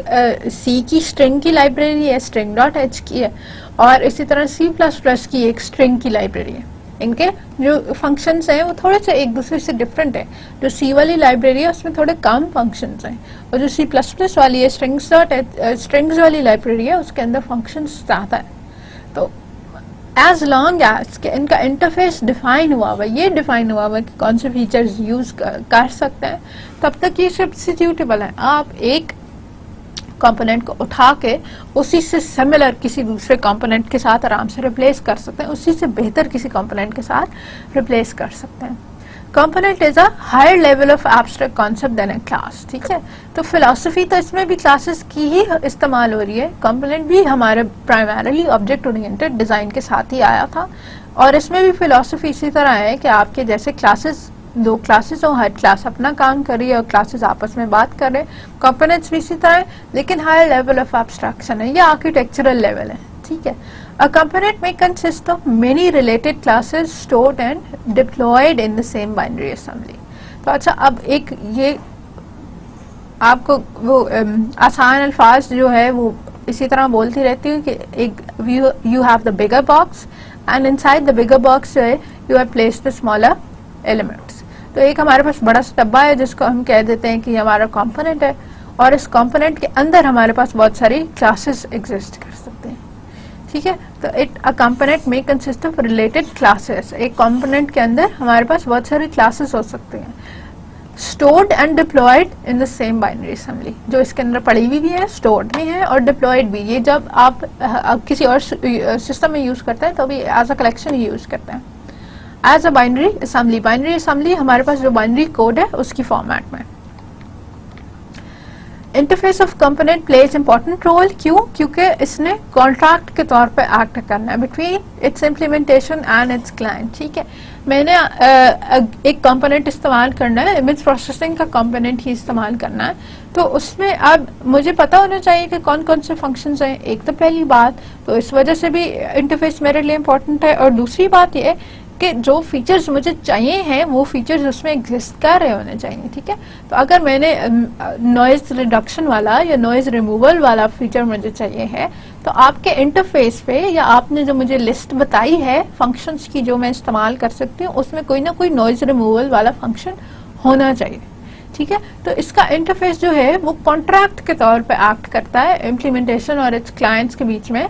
C की स्ट्रिंग की लाइब्रेरी है, string.h की है, और इसी तरह C++ की एक स्ट्रिंग की लाइब्रेरी है। इनके जो फंक्शंस हैं वो थोड़े से एक दूसरे से डिफरेंट है। जो C वाली लाइब्रेरी है उसमें थोड़े कम फंक्शंस हैं, और जो C++ वाली है स्ट्रिंग्स वाली लाइब्रेरी है उसके अंदर फंक्शंस ज़्यादा है। तो एज लॉन्ग एज के इनका इंटरफेस डिफाइन हुआ हुआ, ये डिफाइन हुआ हुआ कि कौन से फीचर्स यूज कर सकते हैं, तब तक ये सब्स्टिट्यूटेबल है। आप एक कंपोनेंट को उठा के उसी से सिमिलर किसी दूसरे कंपोनेंट के साथ आराम से रिप्लेस कर सकते हैं, उसी से बेहतर किसी कंपोनेंट के साथ रिप्लेस कर सकते हैं। Component is a higher level of abstract concept than a class, ठीक है। तो फिलॉसफी तो इसमें भी क्लासेस की ही इस्तेमाल हो रही है, कंपोनेंट भी हमारे प्राइमरीली ऑब्जेक्ट ओरिएंटेड डिजाइन के साथ ही आया था, और इसमें भी फिलॉसफी इसी तरह है कि आपके जैसे क्लासेस, दो क्लासेस हो, हर क्लास अपना काम कर रही है और क्लासेस आपस में बात कर रहे हैं, कंपोनेंट्स भी इसी तरह है, लेकिन हायर लेवल ऑफ एब्स्ट्रैक्शन है, ये आर्किटेक्चरल लेवल है, ठीक है। A component may consist of many related classes stored and deployed in the same binary assembly. तो अच्छा, अब एक ये आपको वो आसान अल्फाज जो है वो इसी तरह बोलती रहती हूँ कि एक you have the bigger box and inside the bigger box जो है you have placed the smaller elements. तो एक हमारे पास बड़ा सा डब्बा है जिसको हम कह देते हैं कि हमारा कंपोनेंट है, और इस कंपोनेंट के अंदर हमारे पास बहुत सारी क्लासेस एग्जिस्ट कर सकते हैं, ठीक है। तो अ कंपोनेंट में कंसिस्ट ऑफ रिलेटेड क्लासेस, एक कंपोनेंट के अंदर हमारे पास बहुत सारी क्लासेस हो सकते हैं, stored and deployed in the same binary assembly, जो इसके अंदर पड़ी हुई भी है, स्टोर्ड भी है और डिप्लॉयड भी। ये जब आप किसी और सिस्टम में यूज करते हैं तो भी एज अ कलेक्शन यूज करते हैं, as a binary assembly. Binary assembly हमारे पास जो बाइनरी कोड है उसकी फॉर्मेट में। Interface of component plays important role, क्यों? क्योंकि इसने कॉन्ट्रैक्ट के तौर पे एक्ट करना है between its implementation and it's client, ठीक है। मैंने एक कंपोनेंट इस्तेमाल करना है, इमेज प्रोसेसिंग का कंपोनेंट ही इस्तेमाल करना है, तो उसमें अब मुझे पता होना चाहिए कि कौन कौन से फंक्शंस हैं, एक तो पहली बात, तो इस वजह से भी इंटरफेस मेरे लिए इम्पोर्टेंट है। और दूसरी बात ये कि जो फीचर्स मुझे चाहिए हैं वो फीचर्स उसमें एग्जिस्ट कर रहे होने चाहिए, ठीक है। तो अगर मैंने नॉइज रिडक्शन वाला या नॉइज रिमूवल वाला फीचर मुझे चाहिए है, तो आपके इंटरफेस पे या आपने जो मुझे लिस्ट बताई है फंक्शंस की जो मैं इस्तेमाल कर सकती हूँ, उसमें कोई ना कोई नॉइज रिमूवल वाला फंक्शन होना चाहिए, ठीक है। तो इसका इंटरफेस जो है वो कॉन्ट्रैक्ट के तौर पे एक्ट करता है इम्प्लीमेंटेशन और इट्स क्लाइंट्स के बीच में।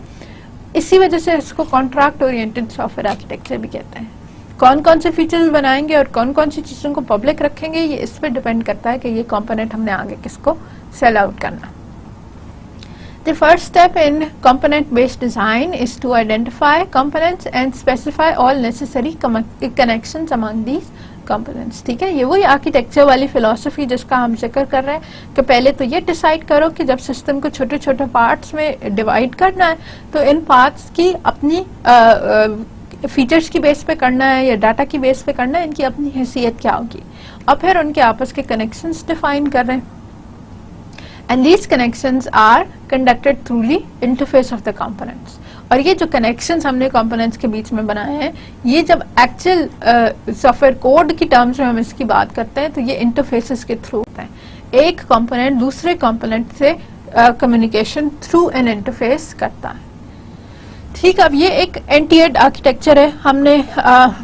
इसी वजह से इसको कॉन्ट्रैक्ट ओरिएंटेड सॉफ्टवेयर आर्किटेक्चर भी कहते हैं। कौन कौन से फीचर्स बनाएंगे और कौन कौन सी चीज़ों को पब्लिक रखेंगे, ये इस पर डिपेंड करता है कि ये कंपोनेंट हमने आगे किसको सेल आउट करना। The first step in component-based design is to identify components and specify all necessary connections among these components, ठीक है। ये वही आर्किटेक्चर वाली फिलॉसफी जिसका हम जिक्र कर रहे हैं कि पहले तो ये डिसाइड करो कि जब सिस्टम को छोटे छोटे पार्ट्स में डिवाइड करना है तो इन पार्ट्स की अपनी फीचर्स की बेस पे करना है या डाटा की बेस पे करना है, इनकी अपनी हैसियत क्या होगी, और फिर उनके आपस के कनेक्शंस डिफाइन कर रहे हैं। And these connections are conducted through the interface of the components. और ये जो connections हमने components के बीच में बनाए हैं, ये जब actual सॉफ्टवेयर कोड की टर्म्स में हम इसकी बात करते हैं तो ये interfaces के थ्रू होता है। एक component दूसरे component से communication through an interface करता है, ठीक। अब ये एक एंटीएड आर्किटेक्चर है। हमने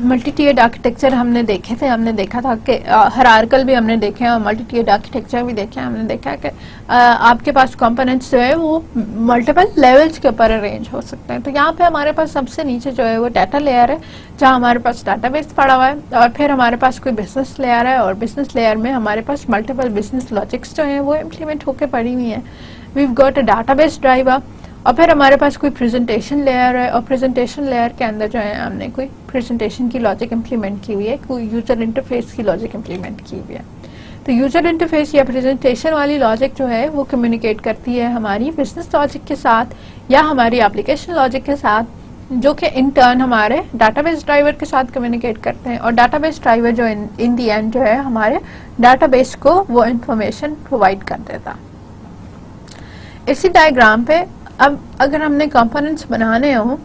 मल्टी-टियर्ड आर्किटेक्चर हमने देखे थे, हमने देखा था कि हायरार्किकल भी हमने देखे हैं और मल्टी-टियर्ड आर्किटेक्चर भी देखे हैं। हमने देखा है कि आपके पास कंपोनेंट्स जो है वो मल्टीपल लेवल्स के ऊपर अरेंज हो सकते हैं। तो यहाँ पे हमारे पास सबसे नीचे जो है वो डाटा लेयर है, जहाँ हमारे पास डाटाबेस पड़ा हुआ है, और फिर हमारे पास कोई बिजनेस लेयर है, और बिजनेस लेयर में हमारे पास मल्टीपल बिजनेस लॉजिक्स जो हैं वो इम्प्लीमेंट होकर पड़ी हुई हैं। We've got a database driver, और फिर हमारे पास कोई प्रेजेंटेशन लेयर है, और प्रेजेंटेशन लेयर के अंदर जो है हमने कोई प्रेजेंटेशन की लॉजिक इम्प्लीमेंट की हुई है, कोई यूजर इंटरफेस की लॉजिक इम्प्लीमेंट की हुई है। तो यूजर इंटरफेस या प्रेजेंटेशन वाली लॉजिक जो है वो कम्युनिकेट करती है हमारी बिजनेस लॉजिक के साथ या हमारी एप्लीकेशन लॉजिक के साथ, जो कि इन टर्न हमारे डाटाबेस ड्राइवर के साथ कम्युनिकेट करते हैं, और डाटाबेस ड्राइवर जो इन दी एंड जो है हमारे डाटाबेस को वो इंफॉर्मेशन प्रोवाइड कर देता। इसी डायग्राम पे अब अगर हमने कंपोनेंट्स बनाने हो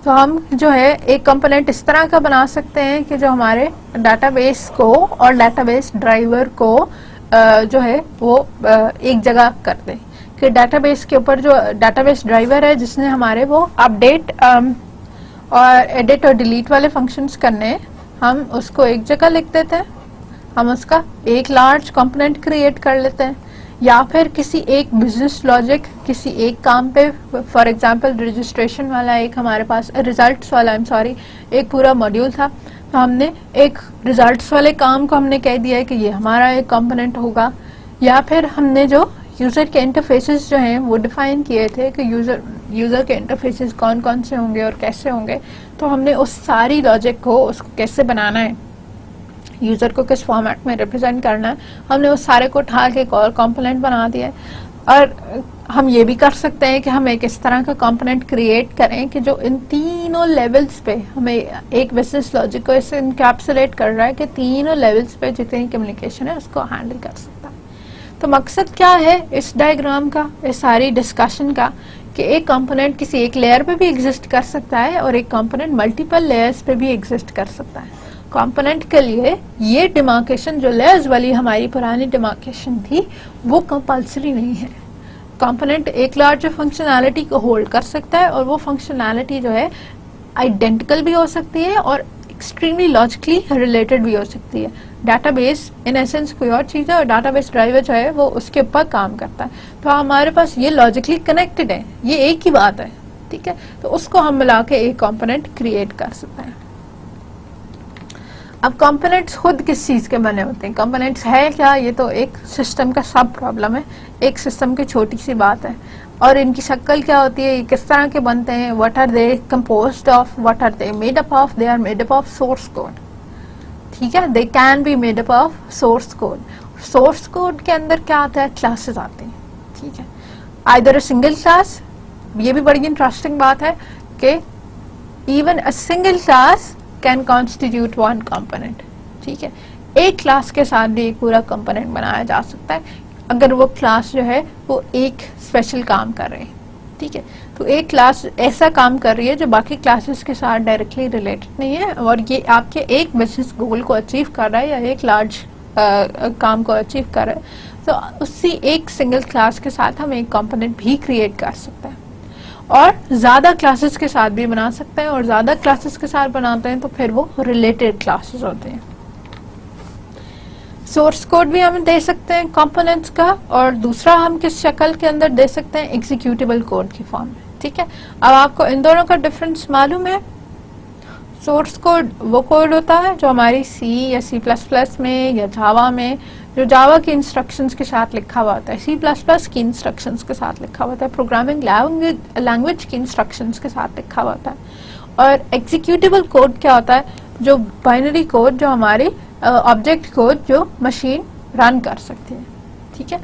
तो हम जो है एक कंपोनेंट इस तरह का बना सकते हैं कि जो हमारे डाटाबेस को और डाटाबेस ड्राइवर को जो है वो एक जगह कर दे, कि डाटाबेस के ऊपर जो डाटाबेस ड्राइवर है जिसने हमारे वो अपडेट और एडिट और डिलीट वाले फंक्शंस करने, हम उसको एक जगह लिख देते हैं, हम उसका एक लार्ज कंपोनेंट क्रिएट कर लेते हैं, या फिर किसी एक बिजनेस लॉजिक किसी एक काम पे, फॉर एग्जांपल रजिस्ट्रेशन वाला एक हमारे पास रिजल्ट्स वाला एक पूरा मॉड्यूल था, तो हमने एक रिजल्ट्स वाले काम को हमने कह दिया है कि ये हमारा एक कंपोनेंट होगा, या फिर हमने जो यूजर के इंटरफेसेस जो हैं वो डिफाइन किए थे कि यूजर के इंटरफेसेस कौन कौन से होंगे और कैसे होंगे, तो हमने उस सारी लॉजिक को उसको कैसे बनाना है, यूजर को किस फॉर्मेट में रिप्रेजेंट करना है, हमने उस सारे को उठा के एक और कंपोनेंट बना दिया है। और हम ये भी कर सकते हैं कि हम एक इस तरह का कंपोनेंट क्रिएट करें कि जो इन तीनों लेवल्स पे हमें एक बिजनेस लॉजिक को ऐसे इनकैप्सुलेट कर रहा है कि तीनों लेवल्स पे जितनी कम्युनिकेशन है उसको हैंडल कर सकता है। तो मकसद क्या है इस डायग्राम का, इस सारी डिस्कशन का, कि एक कंपोनेंट किसी एक लेयर पे भी एग्जिस्ट कर सकता है और एक कंपोनेंट मल्टीपल लेयर्स पे भी एग्जिस्ट कर सकता है। कंपोनेंट के लिए ये डिमार्केशन जो लेयर्स वाली हमारी पुरानी डिमार्केशन थी वो कंपल्सरी नहीं है। कंपोनेंट एक लार्ज फंक्शनैलिटी को होल्ड कर सकता है और वो फंक्शनैलिटी जो है आइडेंटिकल भी हो सकती है और एक्सट्रीमली लॉजिकली रिलेटेड भी हो सकती है। डाटाबेस इन एसेंस कोई और चीज़ है और डाटाबेस ड्राइवर जो है वो उसके ऊपर काम करता है, तो हमारे पास ये लॉजिकली कनेक्टेड है, ये एक ही बात है, ठीक है। तो उसको हम मिला के एक कंपोनेंट क्रिएट कर सकते हैं। अब कंपोनेंट्स खुद किस चीज़ के बने होते हैं, कंपोनेंट्स है क्या, ये तो एक सिस्टम का सब प्रॉब्लम है, एक सिस्टम की छोटी सी बात है। और इनकी शक्ल क्या होती है, ये किस तरह के बनते हैं, what are they composed of, what are they made up of, they are made up of source code, ठीक है। They can be made up of source code. Source code के अंदर क्या आता है, क्लासेस आते हैं, ठीक है। आइदर अ सिंगल क्लास, ये भी बड़ी इंटरेस्टिंग बात है कि even a single class can constitute one component, ठीक है। एक क्लास के साथ भी एक पूरा कंपोनेंट बनाया जा सकता है अगर वो क्लास जो है वो एक स्पेशल काम कर रहे हैं, ठीक है। तो एक क्लास ऐसा काम कर रही है जो बाकी क्लासेस के साथ डायरेक्टली रिलेटेड नहीं है और ये आपके एक बिजनेस गोल को अचीव कर रहा है या एक लार्ज काम को अचीव कर रहा है, तो उसी एक सिंगल क्लास के साथ हम एक कंपोनेंट भी क्रिएट कर सकते हैं और ज़्यादा क्लासेस के साथ भी बना सकते हैं, और ज़्यादा क्लासेस के साथ बनाते हैं तो फिर वो रिलेटेड क्लासेस होते हैं। सोर्स कोड भी हम दे सकते हैं कंपोनेंट्स का, और दूसरा हम किस शक्ल के अंदर दे सकते हैं, एग्जीक्यूटेबल कोड की फॉर्म में, ठीक है। अब आपको इन दोनों का डिफरेंस मालूम है। सोर्स कोड वो कोड होता है जो हमारी सी या C++ में या जावा में, जो जावा की इंस्ट्रक्शंस के साथ लिखा हुआ होता है, C++ की इंस्ट्रक्शंस के साथ लिखा हुआ होता है, प्रोग्रामिंग लैंग्वेज की इंस्ट्रक्शंस के साथ लिखा हुआ होता है। और एग्जीक्यूटेबल कोड क्या होता है, जो बाइनरी कोड, जो हमारी ऑब्जेक्ट कोड जो मशीन रन कर सकती है, ठीक है।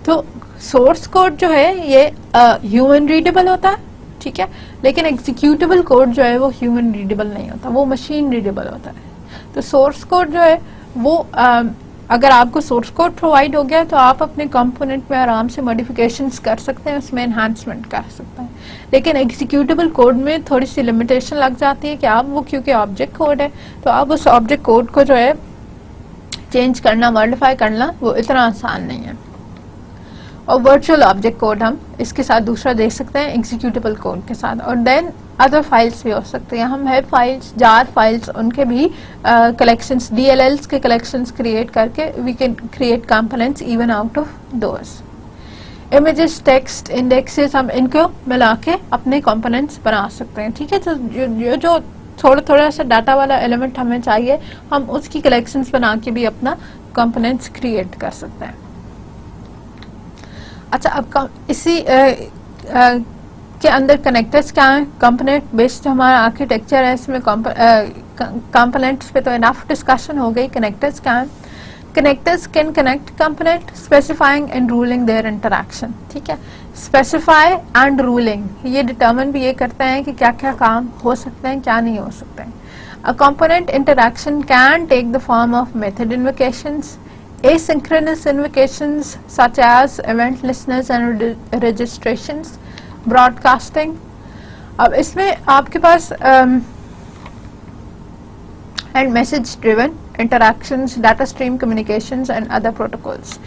तो सोर्स कोड जो है ये ह्यूमन रीडेबल होता है, ठीक है, लेकिन एग्जीक्यूटेबल कोड जो है वो ह्यूमन रीडेबल नहीं होता, वो मशीन रीडेबल होता है। तो सोर्स कोड जो है वो अगर आपको सोर्स कोड प्रोवाइड हो गया तो आप अपने कंपोनेंट में आराम से मॉडिफिकेशंस कर सकते हैं, उसमें एनहांसमेंट कर सकते हैं। लेकिन एग्जीक्यूटेबल कोड में थोड़ी सी लिमिटेशन लग जाती है कि आप वो, क्योंकि ऑब्जेक्ट कोड है तो आप उस ऑब्जेक्ट कोड को जो है चेंज करना, मॉडिफाई करना वो इतना आसान नहीं है। और वर्चुअल ऑब्जेक्ट कोड हम इसके साथ दूसरा दे सकते हैं एग्जीक्यूटेबल कोड के साथ। और देन अदर फाइल्स भी हो सकते हैं, हम वेब फाइल्स, जार फाइल्स, उनके भी कलेक्शंस, DLLs के कलेक्शंस क्रिएट करके we can create components even out of those. Images, text, indexes, हम इनको मिला के अपने कंपोनेंट्स बना सकते हैं, ठीक है। तो जो थोड़ा सा डाटा वाला एलिमेंट हमें चाहिए, हम उसकी कलेक्शंस बना के भी अपना कंपोनेंट्स क्रिएट कर सकते हैं। अच्छा, अब इसी इसके अंदर कनेक्टर्स क्या है, कंपोनेंट बेस्ड हमारा आर्किटेक्चर है, इसमें कंपोनेंट्स पे तो इनफ डिस्कशन हो गई। कनेक्टर्स क्या है, connectors can connect component specifying and ruling their interaction, ठीक है। स्पेसिफाई एंड रूलिंग ये डिटर्मिन भी ये करते हैं कि क्या क्या काम हो सकते हैं, क्या नहीं हो सकते हैं। A component interaction can take the form of method invocations, asynchronous invocations such as event listeners and registrations, broadcasting. अब इसमें आपके पास and message driven interactions, data stream communications and other protocols,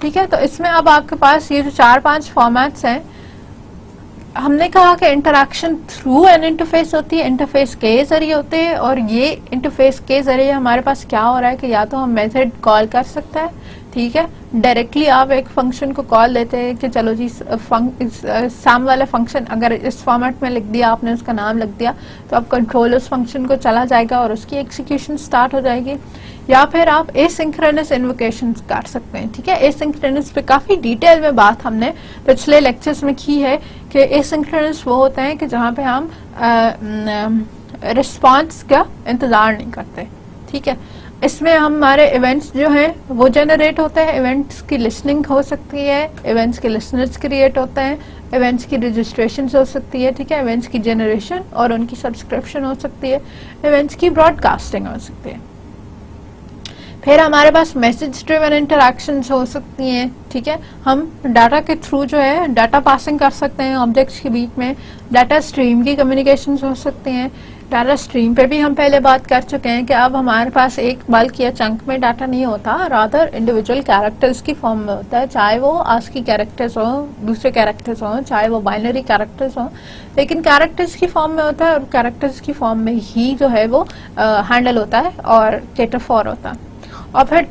ठीक है। तो इसमें अब आपके पास ये जो 4-5 फॉर्मेट्स हैं, हमने कहा कि इंटरैक्शन थ्रू एन इंटरफेस होती है, इंटरफेस के जरिए होते हैं, और ये इंटरफेस के जरिए हमारे पास क्या हो रहा है कि या तो हम मेथड कॉल कर सकते हैं, ठीक है, डायरेक्टली आप एक फंक्शन को कॉल देते हैं कि चलो जी साम वाला फंक्शन अगर इस फॉर्मेट में लिख दिया आपने, उसका नाम लिख दिया, तो अब कंट्रोल उस फंक्शन को चला जाएगा और उसकी एग्जीक्यूशन स्टार्ट हो जाएगी। या फिर आप एसिंक्रोनस इन्वोकेशंस कर सकते हैं, ठीक है। एसिंक्रोनस पे काफी डिटेल में बात हमने पिछले लेक्चर्स में की है कि एसिंक्रोनस वो होते हैं कि जहाँ पे हम रिस्पॉन्स का इंतजार नहीं करते, ठीक है। इसमें हमारे इवेंट्स जो हैं वो जनरेट होते हैं, इवेंट्स की लिसनिंग हो सकती है, इवेंट्स के लिसनर्स क्रिएट होते हैं, इवेंट्स की रजिस्ट्रेशन हो सकती है, ठीक है, इवेंट्स की जनरेशन और उनकी सब्सक्रिप्शन हो सकती है, इवेंट्स की ब्रॉडकास्टिंग हो सकती है। फिर हमारे पास मैसेज ड्रिवन इंटरैक्शंस हो सकती हैं, ठीक है। हम डाटा के थ्रू जो है डाटा पासिंग कर सकते हैं ऑब्जेक्ट्स के बीच में, डाटा स्ट्रीम की कम्युनिकेशंस हो सकती हैं। डाटा स्ट्रीम पे भी हम पहले बात कर चुके हैं कि अब हमारे पास एक बल्क या चंक में डाटा नहीं होता, रादर इंडिविजुअल कैरेक्टर्स की फॉर्म में होता है, चाहे वो आस्की कैरेक्टर्स हो, दूसरे कैरेक्टर्स हो, चाहे वो बाइनरी कैरेक्टर्स हो, लेकिन कैरेक्टर्स की फॉर्म में होता है और कैरेक्टर्स की फॉर्म में ही जो है वो हैंडल होता है और कैटर फॉर होता है। और फिर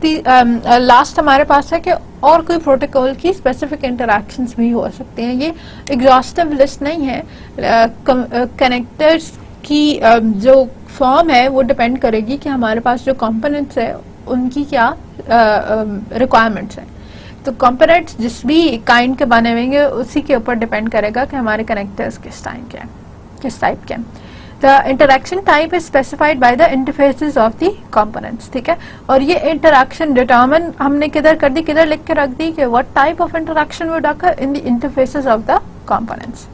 लास्ट हमारे पास है कि और कोई प्रोटोकॉल की स्पेसिफिक इंटरैक्शंस भी हो सकते हैं। ये एग्जॉस्टिव लिस्ट नहीं है, कनेक्टर्स की जो फॉर्म है वो डिपेंड करेगी कि हमारे पास जो कंपोनेंट्स है उनकी क्या रिक्वायरमेंट्स हैं। तो कंपोनेंट्स जिस भी काइंड के बने होंगे उसी के ऊपर डिपेंड करेगा कि हमारे कनेक्टर्स किस टाइप के हैं। The interaction type is specified by the interfaces of the components, ठीक है। और ये interaction determine हमने किधर कर दी, किधर लिख के रख दी कि what type of interaction would occur in the interfaces of the components.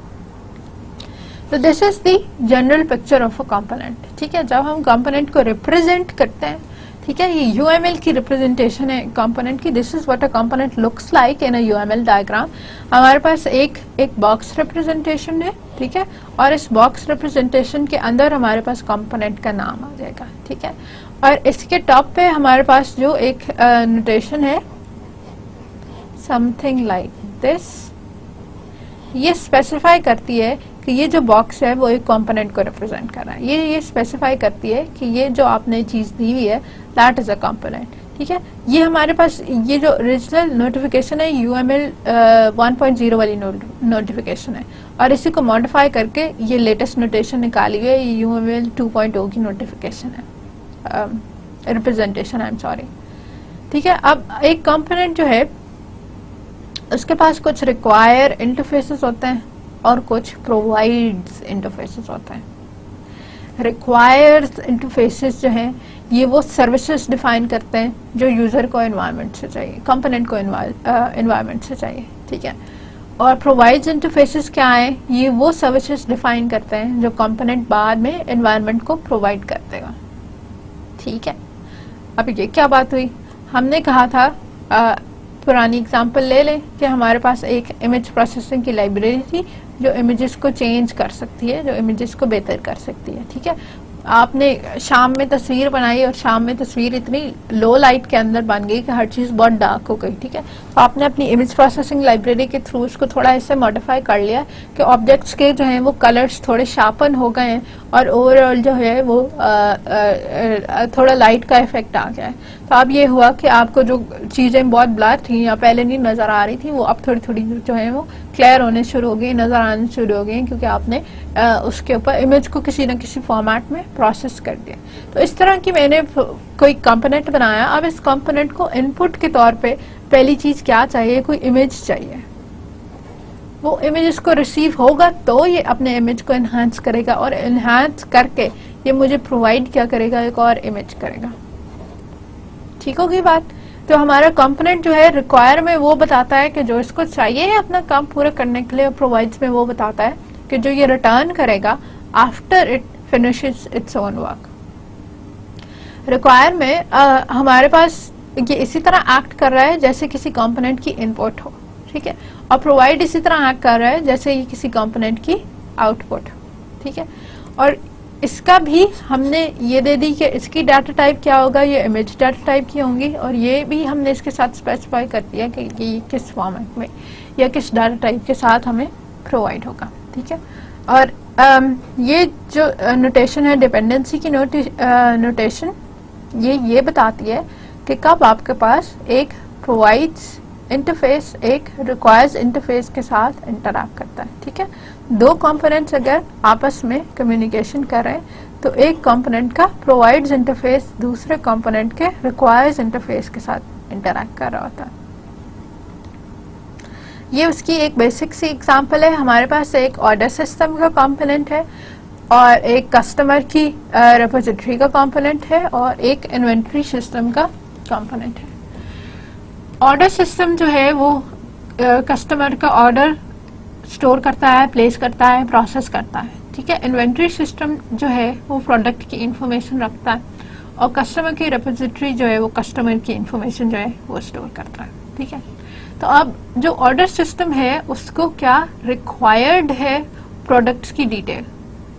So this is the general picture of a component, ठीक है। जब हम component को represent करते हैं, ठीक है, ये UML की रिप्रेजेंटेशन है कंपोनेंट की। This is what a component looks like in a UML diagram. हमारे पास एक बॉक्स रिप्रेजेंटेशन है, ठीक है, और इस बॉक्स रिप्रेजेंटेशन के अंदर हमारे पास कंपोनेंट का नाम आ जाएगा, ठीक है। और इसके टॉप पे हमारे पास जो एक नोटेशन है समथिंग लाइक दिस, ये स्पेसिफाई करती है कि ये जो बॉक्स है वो एक कंपोनेंट को रिप्रेजेंट कर रहा है। ये स्पेसिफाई करती है कि ये जो आपने चीज दी हुई है दैट इज अ कंपोनेंट, ठीक है। ये हमारे पास ये जो ओरिजिनल नोटिफिकेशन है UML 1.0 वाली नोटिफिकेशन है, और इसी को मॉडिफाई करके ये लेटेस्ट नोटेशन निकाली हुई है, ये UML 2.0 की नोटिफिकेशन है, रिप्रेजेंटेशन, आई एम सॉरी, ठीक है। अब एक कंपोनेंट जो है उसके पास कुछ रिक्वायर इंटरफेसेस होते हैं और कुछ प्रोवाइड्स इंटरफेसेस होते हैं। रिक्वायर्स इंटरफेसेस जो हैं ये वो सर्विसेज डिफाइन करते हैं जो यूजर को एनवायरनमेंट से चाहिए, कंपोनेंट को एनवायरनमेंट से चाहिए, ठीक है। और प्रोवाइड्स इंटरफेसेस क्या है, ये वो सर्विसेज डिफाइन करते हैं जो कंपोनेंट बाद में एनवायरनमेंट को प्रोवाइड कर देगा, ठीक है। अब ये क्या बात हुई, हमने कहा था पुरानी एग्जांपल ले लें कि हमारे पास एक इमेज प्रोसेसिंग की लाइब्रेरी थी जो इमेजेस को चेंज कर सकती है, जो इमेजेस को बेहतर कर सकती है, ठीक है। आपने शाम में तस्वीर बनाई और शाम में तस्वीर इतनी लो लाइट के अंदर बन गई कि हर चीज बहुत डार्क हो गई, ठीक है। तो आपने अपनी इमेज प्रोसेसिंग लाइब्रेरी के थ्रू उसको थोड़ा ऐसे मॉडिफाई कर लिया कि ऑब्जेक्ट्स के जो हैं वो कलर्स थोड़े शार्पन हो गए हैं और ओवरऑल जो है वो थोड़ा लाइट का इफेक्ट आ गया है। तो अब ये हुआ कि आपको जो चीजें बहुत ब्लर थी या पहले नहीं नजर आ रही थी वो अब थोड़ी थोड़ी जो है वो क्लियर होने शुरू हो गई, नजर आने शुरू हो गई, क्योंकि आपने उसके ऊपर इमेज को किसी न किसी फॉर्मेट में प्रोसेस कर दिया। तो इस तरह की मैंने कोई कंपोनेंट बनाया। अब इस कंपोनेंट को इनपुट के तौर पे पहली चीज क्या चाहिए, कोई इमेज चाहिए, वो इमेज इसको रिसीव होगा तो ये अपने इमेज को एनहांस करेगा, और एनहांस करके ये मुझे प्रोवाइड क्या करेगा, एक और इमेज करेगा। ठीक होगी बात। तो हमारा कंपोनेंट जो है रिक्वायर में वो बताता है कि जो इसको चाहिए है अपना काम पूरा करने के लिए, और प्रोवाइड्स में वो बताता है कि जो ये रिटर्न करेगा after it finishes its own work. Require में हमारे पास ये इसी तरह एक्ट कर रहा है जैसे किसी कंपोनेंट की इनपुट हो, ठीक है, और प्रोवाइड इसी तरह एक्ट कर रहा है जैसे ये किसी कंपोनेंट की आउटपुट हो, ठीक है। और इसका भी हमने ये दे दी कि इसकी डाटा टाइप क्या होगा, ये इमेज डाटा टाइप की होंगी, और ये भी हमने इसके साथ स्पेसिफाई कर दिया कि ये किस फॉर्मेट में या किस डाटा टाइप के साथ हमें प्रोवाइड होगा, ठीक है। और ये जो नोटेशन है डिपेंडेंसी की नोटेशन, ये बताती है कि कब आपके पास एक प्रोवाइड्स इंटरफेस एक रिक्वायर्स इंटरफेस के साथ इंटरैक्ट करता है, ठीक है। दो कंपोनेंट्स अगर आपस में कम्युनिकेशन कर रहे हैं तो एक कंपोनेंट का प्रोवाइड्स इंटरफेस दूसरे कंपोनेंट के रिक्वायर्स इंटरफेस के साथ इंटरैक्ट कर रहा होता है। ये उसकी एक बेसिक सी एग्जांपल है। हमारे पास एक ऑर्डर सिस्टम का कंपोनेंट है और एक कस्टमर की रिपोजिटरी का कंपोनेंट है और एक इन्वेंट्री सिस्टम का कंपोनेंट है। ऑर्डर सिस्टम जो है वो कस्टमर का ऑर्डर स्टोर करता है, प्लेस करता है, प्रोसेस करता है, ठीक है। इन्वेंट्री सिस्टम जो है वो प्रोडक्ट की इंफॉर्मेशन रखता है और कस्टमर की रिपोजिटरी जो है वो कस्टमर की इंफॉर्मेशन जो है वो स्टोर करता है, ठीक है। तो अब जो ऑर्डर सिस्टम है उसको क्या रिक्वायर्ड है प्रोडक्ट्स की डिटेल,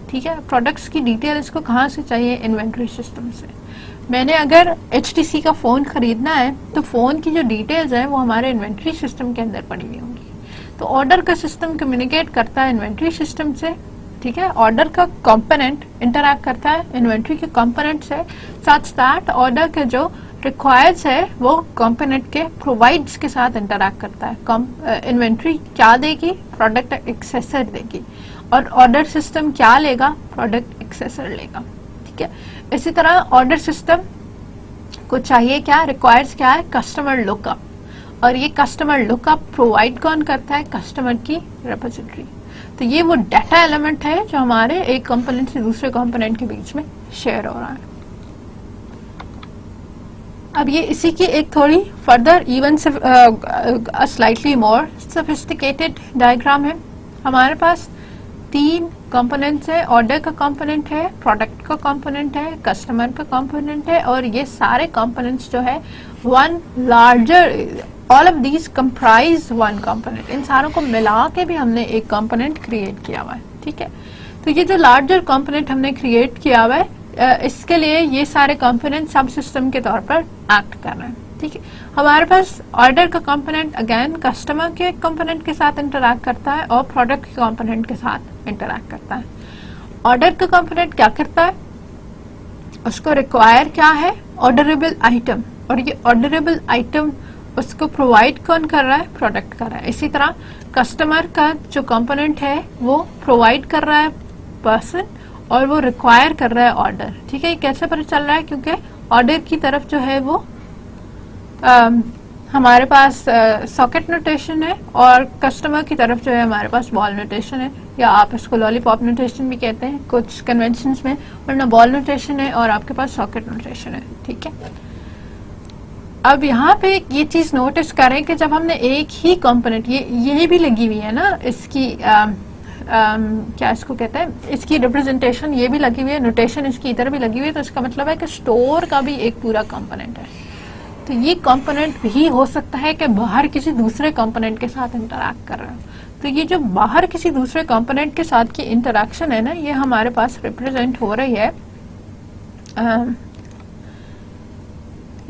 ठीक है। प्रोडक्ट्स की डिटेल इसको कहाँ से चाहिए, इन्वेंट्री सिस्टम से। मैंने अगर HTC का फ़ोन खरीदना है तो फ़ोन की जो डिटेल्स हैं वो हमारे इन्वेंट्री सिस्टम के अंदर पड़ी हुई होंगी। तो ऑर्डर का सिस्टम कम्युनिकेट करता है इन्वेंट्री सिस्टम से, ठीक है। ऑर्डर का कंपोनेंट इंटरैक्ट करता है इन्वेंट्री के कंपोनेंट से, सच दैट ऑर्डर के जो रिक्वायर्स है वो कंपोनेंट के प्रोवाइड्स के साथ इंटरैक्ट करता है। इन्वेंट्री क्या देगी, प्रोडक्ट एक्सेसर देगी, और ऑर्डर सिस्टम क्या लेगा, प्रोडक्ट एक्सेसर लेगा, ठीक है। इसी तरह ऑर्डर सिस्टम को चाहिए क्या, रिक्वायर्स क्या है, कस्टमर लुकअप, और ये कस्टमर लुकअप प्रोवाइड कौन करता है, कस्टमर की रिपोजिटरी। तो ये वो डाटा एलिमेंट है जो हमारे एक कंपोनेंट से दूसरे कंपोनेंट के बीच में शेयर हो रहा है। अब ये इसी की एक थोड़ी further even slightly more sophisticated diagram है। हमारे पास तीन कंपोनेंट्स है, ऑर्डर का कंपोनेंट है, प्रोडक्ट का कंपोनेंट है, कस्टमर का कंपोनेंट है, और ये सारे कंपोनेंट्स जो है one larger, all of these comprise one component. इन सारों को मिला के भी हमने एक कंपोनेंट क्रिएट किया हुआ है, ठीक है। तो ये जो लार्जर कंपोनेंट हमने क्रिएट किया हुआ है इसके लिए ये सारे कंपोनेंट सब सिस्टम के तौर पर एक्ट कर रहे हैं, ठीक है। हमारे पास ऑर्डर का कंपोनेंट अगेन कस्टमर के कंपोनेंट के साथ इंटरैक्ट करता है और प्रोडक्ट के कंपोनेंट के साथ इंटरैक्ट करता है। ऑर्डर का कंपोनेंट क्या करता है, उसको रिक्वायर क्या है, ऑर्डरेबल आइटम, और ये ऑर्डरेबल आइटम उसको प्रोवाइड कौन कर रहा है, प्रोडक्ट कर रहा है। इसी तरह कस्टमर का जो कंपोनेंट है वो प्रोवाइड कर रहा है पर्सन और वो रिक्वायर कर रहा है ऑर्डर, ठीक है। ये कैसे पता चल रहा है, क्योंकि ऑर्डर की तरफ जो है वो हमारे पास सॉकेट नोटेशन है और कस्टमर की तरफ जो है हमारे पास बॉल नोटेशन है, या आप इसको लॉलीपॉप नोटेशन भी कहते हैं कुछ कन्वेंशंस में, वरना बॉल नोटेशन है और आपके पास सॉकेट नोटेशन है, ठीक है। अब यहाँ पे ये चीज नोटिस करें कि जब हमने एक ही कंपोनेंट, ये भी लगी हुई है ना इसकी क्या इसको कहते हैं, इसकी रिप्रेजेंटेशन ये भी लगी हुई है, नोटेशन इसकी इधर भी लगी हुई है, तो इसका मतलब है कि स्टोर का भी एक पूरा कंपोनेंट है। तो ये कंपोनेंट भी हो सकता है कि बाहर किसी दूसरे कंपोनेंट के साथ इंटरैक्ट कर रहा है। तो ये जो बाहर किसी दूसरे कंपोनेंट के साथ की इंटरैक्शन है ना, ये हमारे पास रिप्रेजेंट हो रही है,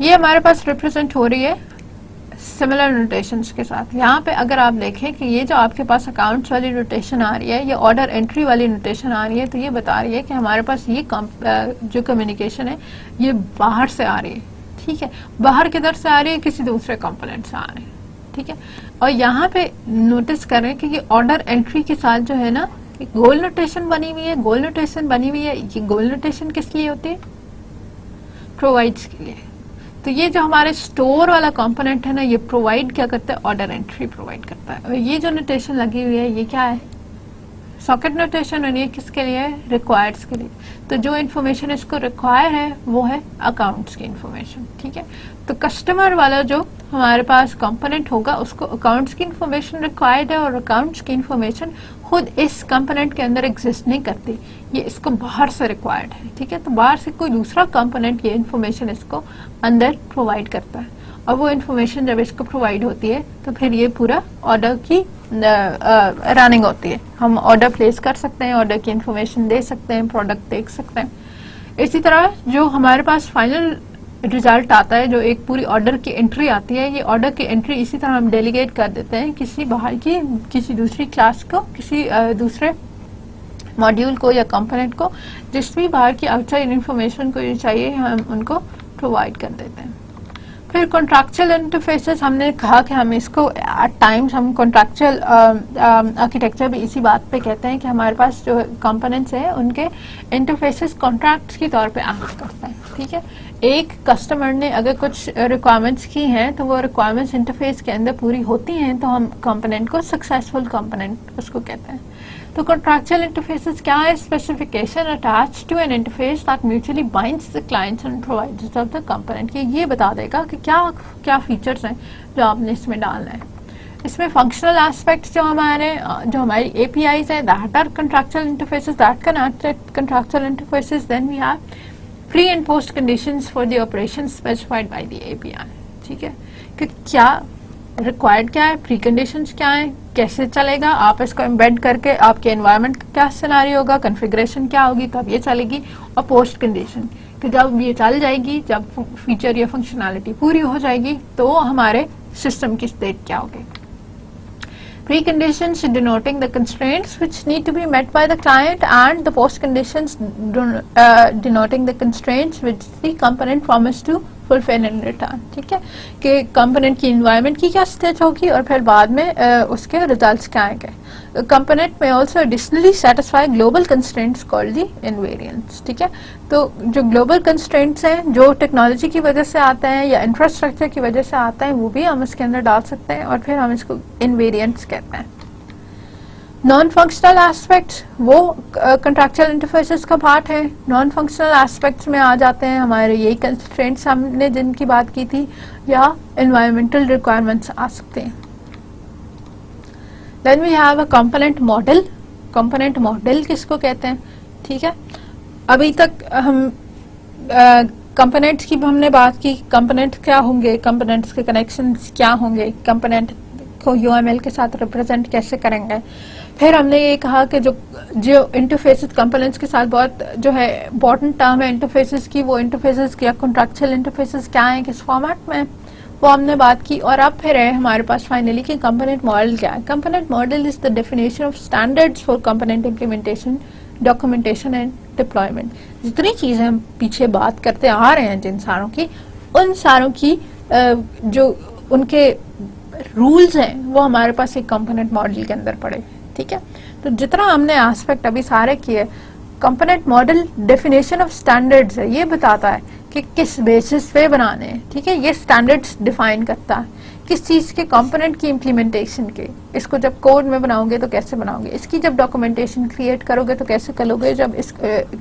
ये हमारे पास रिप्रेजेंट हो रही है सिमिलर नोटेशंस के साथ। यहाँ पे अगर आप देखें कि ये जो आपके पास अकाउंट्स वाली नोटेशन आ रही है, ये ऑर्डर एंट्री वाली नोटेशन आ रही है, तो ये बता रही है कि हमारे पास ये जो कम्युनिकेशन है ये बाहर से आ रही है, ठीक है। बाहर किधर से आ रही है, किसी दूसरे कंपोनेंट से आ रही है, ठीक है। और यहाँ पे नोटिस करें कि ये ऑर्डर एंट्री के साथ जो है ना गोल नोटेशन बनी हुई है, गोल नोटेशन बनी हुई है। ये गोल नोटेशन किस लिए होती है, प्रोवाइड्स के लिए। तो ये जो हमारे स्टोर वाला कंपोनेंट है ना, ये प्रोवाइड क्या करता है, ऑर्डर एंट्री प्रोवाइड करता है। और ये जो नोटेशन लगी हुई है ये क्या है, सॉकेट नोटेशन, और ये किसके लिए है, रिक्वायर्ड्स के लिए। तो जो इन्फॉर्मेशन इसको रिक्वायर है वो है अकाउंट्स की इन्फॉर्मेशन, ठीक है। तो कस्टमर वाला जो हमारे पास कंपोनेंट होगा उसको अकाउंट्स की इन्फॉर्मेशन रिक्वायर्ड है, और अकाउंट्स की इन्फॉर्मेशन खुद इस कंपोनेंट के अंदर एग्जिस्ट नहीं करती, ये इसको बाहर से रिक्वायर्ड है, ठीक है। तो बाहर से कोई दूसरा कंपोनेंट ये इन्फॉर्मेशन इसको अंदर प्रोवाइड करता है, और वो इन्फॉर्मेशन जब इसको प्रोवाइड होती है तो फिर ये पूरा ऑर्डर की रनिंग होती है। हम ऑर्डर प्लेस कर सकते हैं, ऑर्डर की इन्फॉर्मेशन दे सकते हैं, प्रोडक्ट देख सकते हैं। इसी तरह जो हमारे पास फाइनल रिजल्ट आता है, जो एक पूरी ऑर्डर की एंट्री आती है, ये ऑर्डर की एंट्री इसी तरह हम डेलीगेट कर देते हैं किसी बाहर की, किसी दूसरी क्लास को, किसी दूसरे मॉड्यूल को या कंपोनेंट को, जिस भी बाहर की आउटसाइड इन्फॉर्मेशन को ये चाहिए हम उनको प्रोवाइड कर देते हैं। फिर कॉन्ट्रैक्चुअल इंटरफेसेस, हमने कहा कि हम इसको एट टाइम्स हम कॉन्ट्रैक्चुअल आर्किटेक्चर भी इसी बात पे कहते हैं कि हमारे पास जो कंपोनेंट्स हैं उनके इंटरफेसेस कॉन्ट्रैक्ट्स के तौर पे एक्ट करते हैं, ठीक है। एक कस्टमर ने अगर कुछ रिक्वायरमेंट्स की हैं तो वो रिक्वायरमेंट्स इंटरफेस के अंदर पूरी होती हैं तो हम कंपोनेंट को सक्सेसफुल कंपोनेंट उसको कहते हैं। तो कॉन्ट्रैक्चुअल इंटरफेसेस क्या है, specification attach to an interface that mutually binds the clients and providers of the component, कि ये बता देगा कि क्या क्या फीचर्स हैं जो आपने इसमें डालना है। इसमें फंक्शनल एस्पेक्ट्स जो हमारी APIs है, that are contractual interfaces that can act contractual interfaces. Then we have pre and post conditions for the operation specified by the API, ठीक है। कि क्या रिक्वायर्ड क्या है, प्री कंडीशंस क्या है, कैसे चलेगा, आप इसको एम्बेड करके आपके एनवायरनमेंट का क्या सिनेरियो होगा, कॉन्फ़िगरेशन क्या होगी, कब ये चलेगी, और पोस्ट कंडीशन कि जब ये चल जाएगी, जब फीचर या फंक्शनैलिटी पूरी हो जाएगी तो हमारे सिस्टम की स्टेट क्या होगी। Preconditions denoting the constraints which need to be met by the client, and the post conditions denoting the constraints which the component promised to fulfill in return, ठीक है। कि कंपोनेंट की इन्वायरमेंट की क्या state होगी और फिर बाद में उसके रिजल्ट्स क्या आएंगे। कंपोनेंट में also additionally satisfy global constraints called the invariants, ठीक है। तो जो ग्लोबल कंस्ट्रेंट्स हैं जो टेक्नोलॉजी की वजह से आते हैं या इंफ्रास्ट्रक्चर की वजह से आते हैं, वो भी हम इसके अंदर डाल सकते हैं, और फिर हम इसको इनवेरिएंट्स कहते हैं। नॉन फंक्शनल एस्पेक्ट्स वो कॉन्ट्रैक्चुअल इंटरफेसेस का पार्ट है। नॉन फंक्शनल एस्पेक्ट्स में आ जाते हैं हमारे यही कंस्ट्रेंट्स हमने जिनकी बात की थी, या एनवायरमेंटल रिक्वायरमेंट्स आ सकते हैं। Then we have a component model. Component model किसको कहते हैं, ठीक है। अभी तक हम कंपोनेंट्स की हमने बात की, कंपोनेंट क्या होंगे, कंपोनेंट्स के कनेक्शंस क्या होंगे, कंपोनेंट को UML के साथ रिप्रेजेंट कैसे करेंगे। फिर हमने ये कहा कि जो इंटरफेसेस कंपोनेंट्स के साथ बहुत जो है इंपॉर्टेंट टर्म है इंटरफेसेस की, वो इंटरफेसेस क्या कॉन्ट्रैक्चुअल इंटरफेसेस क्या है, किस फॉर्मेट में, वो हमने बात की। और अब फिर है हमारे पास फाइनली कि कंपोनेंट मॉडल क्या है। Component model is the definition of standards for component implementation, documentation and deployment. जितनी चीजें हम पीछे बात करते आ रहे हैं जिन सारों की, उन सारों की जो उनके रूल्स हैं वो हमारे पास एक कंपोनेंट मॉडल के अंदर पड़े, ठीक है। तो जितना हमने एस्पेक्ट अभी सारे किए, component model definition of standards है, ये बताता है कि किस बेसिस पे बनाने हैं, ठीक है। ये स्टैंडर्ड्स डिफाइन करता है किस चीज के कंपोनेंट की इम्प्लीमेंटेशन के। इसको जब कोड में बनाओगे तो कैसे बनाओगे, इसकी जब डॉक्यूमेंटेशन क्रिएट करोगे तो कैसे करोगे, जब इस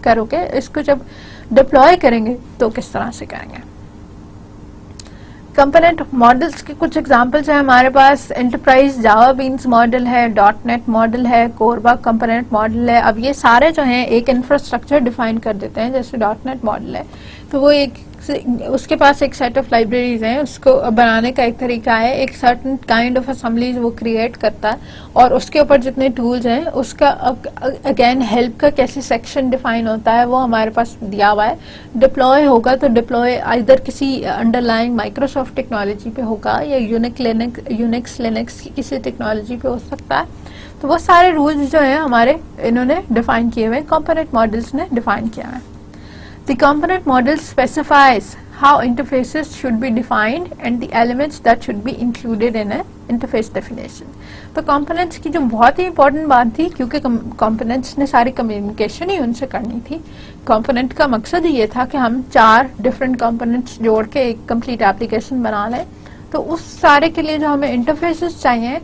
करोगे इसको जब डिप्लॉय करेंगे तो किस तरह से करेंगे। कंपोनेंट मॉडल्स के कुछ एग्जांपल्स हैं हमारे पास। एंटरप्राइज जावा बीन्स मॉडल है, .NET मॉडल है, कोरबा कंपोनेंट मॉडल है। अब ये सारे जो हैं एक इंफ्रास्ट्रक्चर डिफाइन कर देते हैं। जैसे .NET मॉडल है तो वो एक उसके पास एक सेट ऑफ लाइब्रेरीज हैं, उसको बनाने का एक तरीका है, एक सर्टन काइंड ऑफ असेंबलीज वो क्रिएट करता है, और उसके ऊपर जितने टूल्स हैं उसका अगेन हेल्प का कैसे सेक्शन डिफाइन होता है वो हमारे पास दिया हुआ है। डिप्लॉय होगा तो डिप्लॉय आइदर किसी अंडरलाइंग माइक्रोसॉफ्ट टेक्नोलॉजी पे होगा या यूनिक्स लिनक्स की किसी टेक्नोलॉजी पे हो सकता है। तो वो सारे रूल्स जो है हमारे इन्होंने डिफाइन किए हुए, कंपोनेंट मॉडल्स ने डिफाइन किया है। The component model specifies how interfaces should be defined and the elements that should be included in a interface definition. तो components की जो बहुत ही important बात थी, क्योंकि components ने सारी communication ही उनसे करनी थी. component का मकसद ही ये था कि हम 4 different components जोड़ के एक complete application बना लें. तो उस सारे के लिए जो हमें interfaces चाहिए,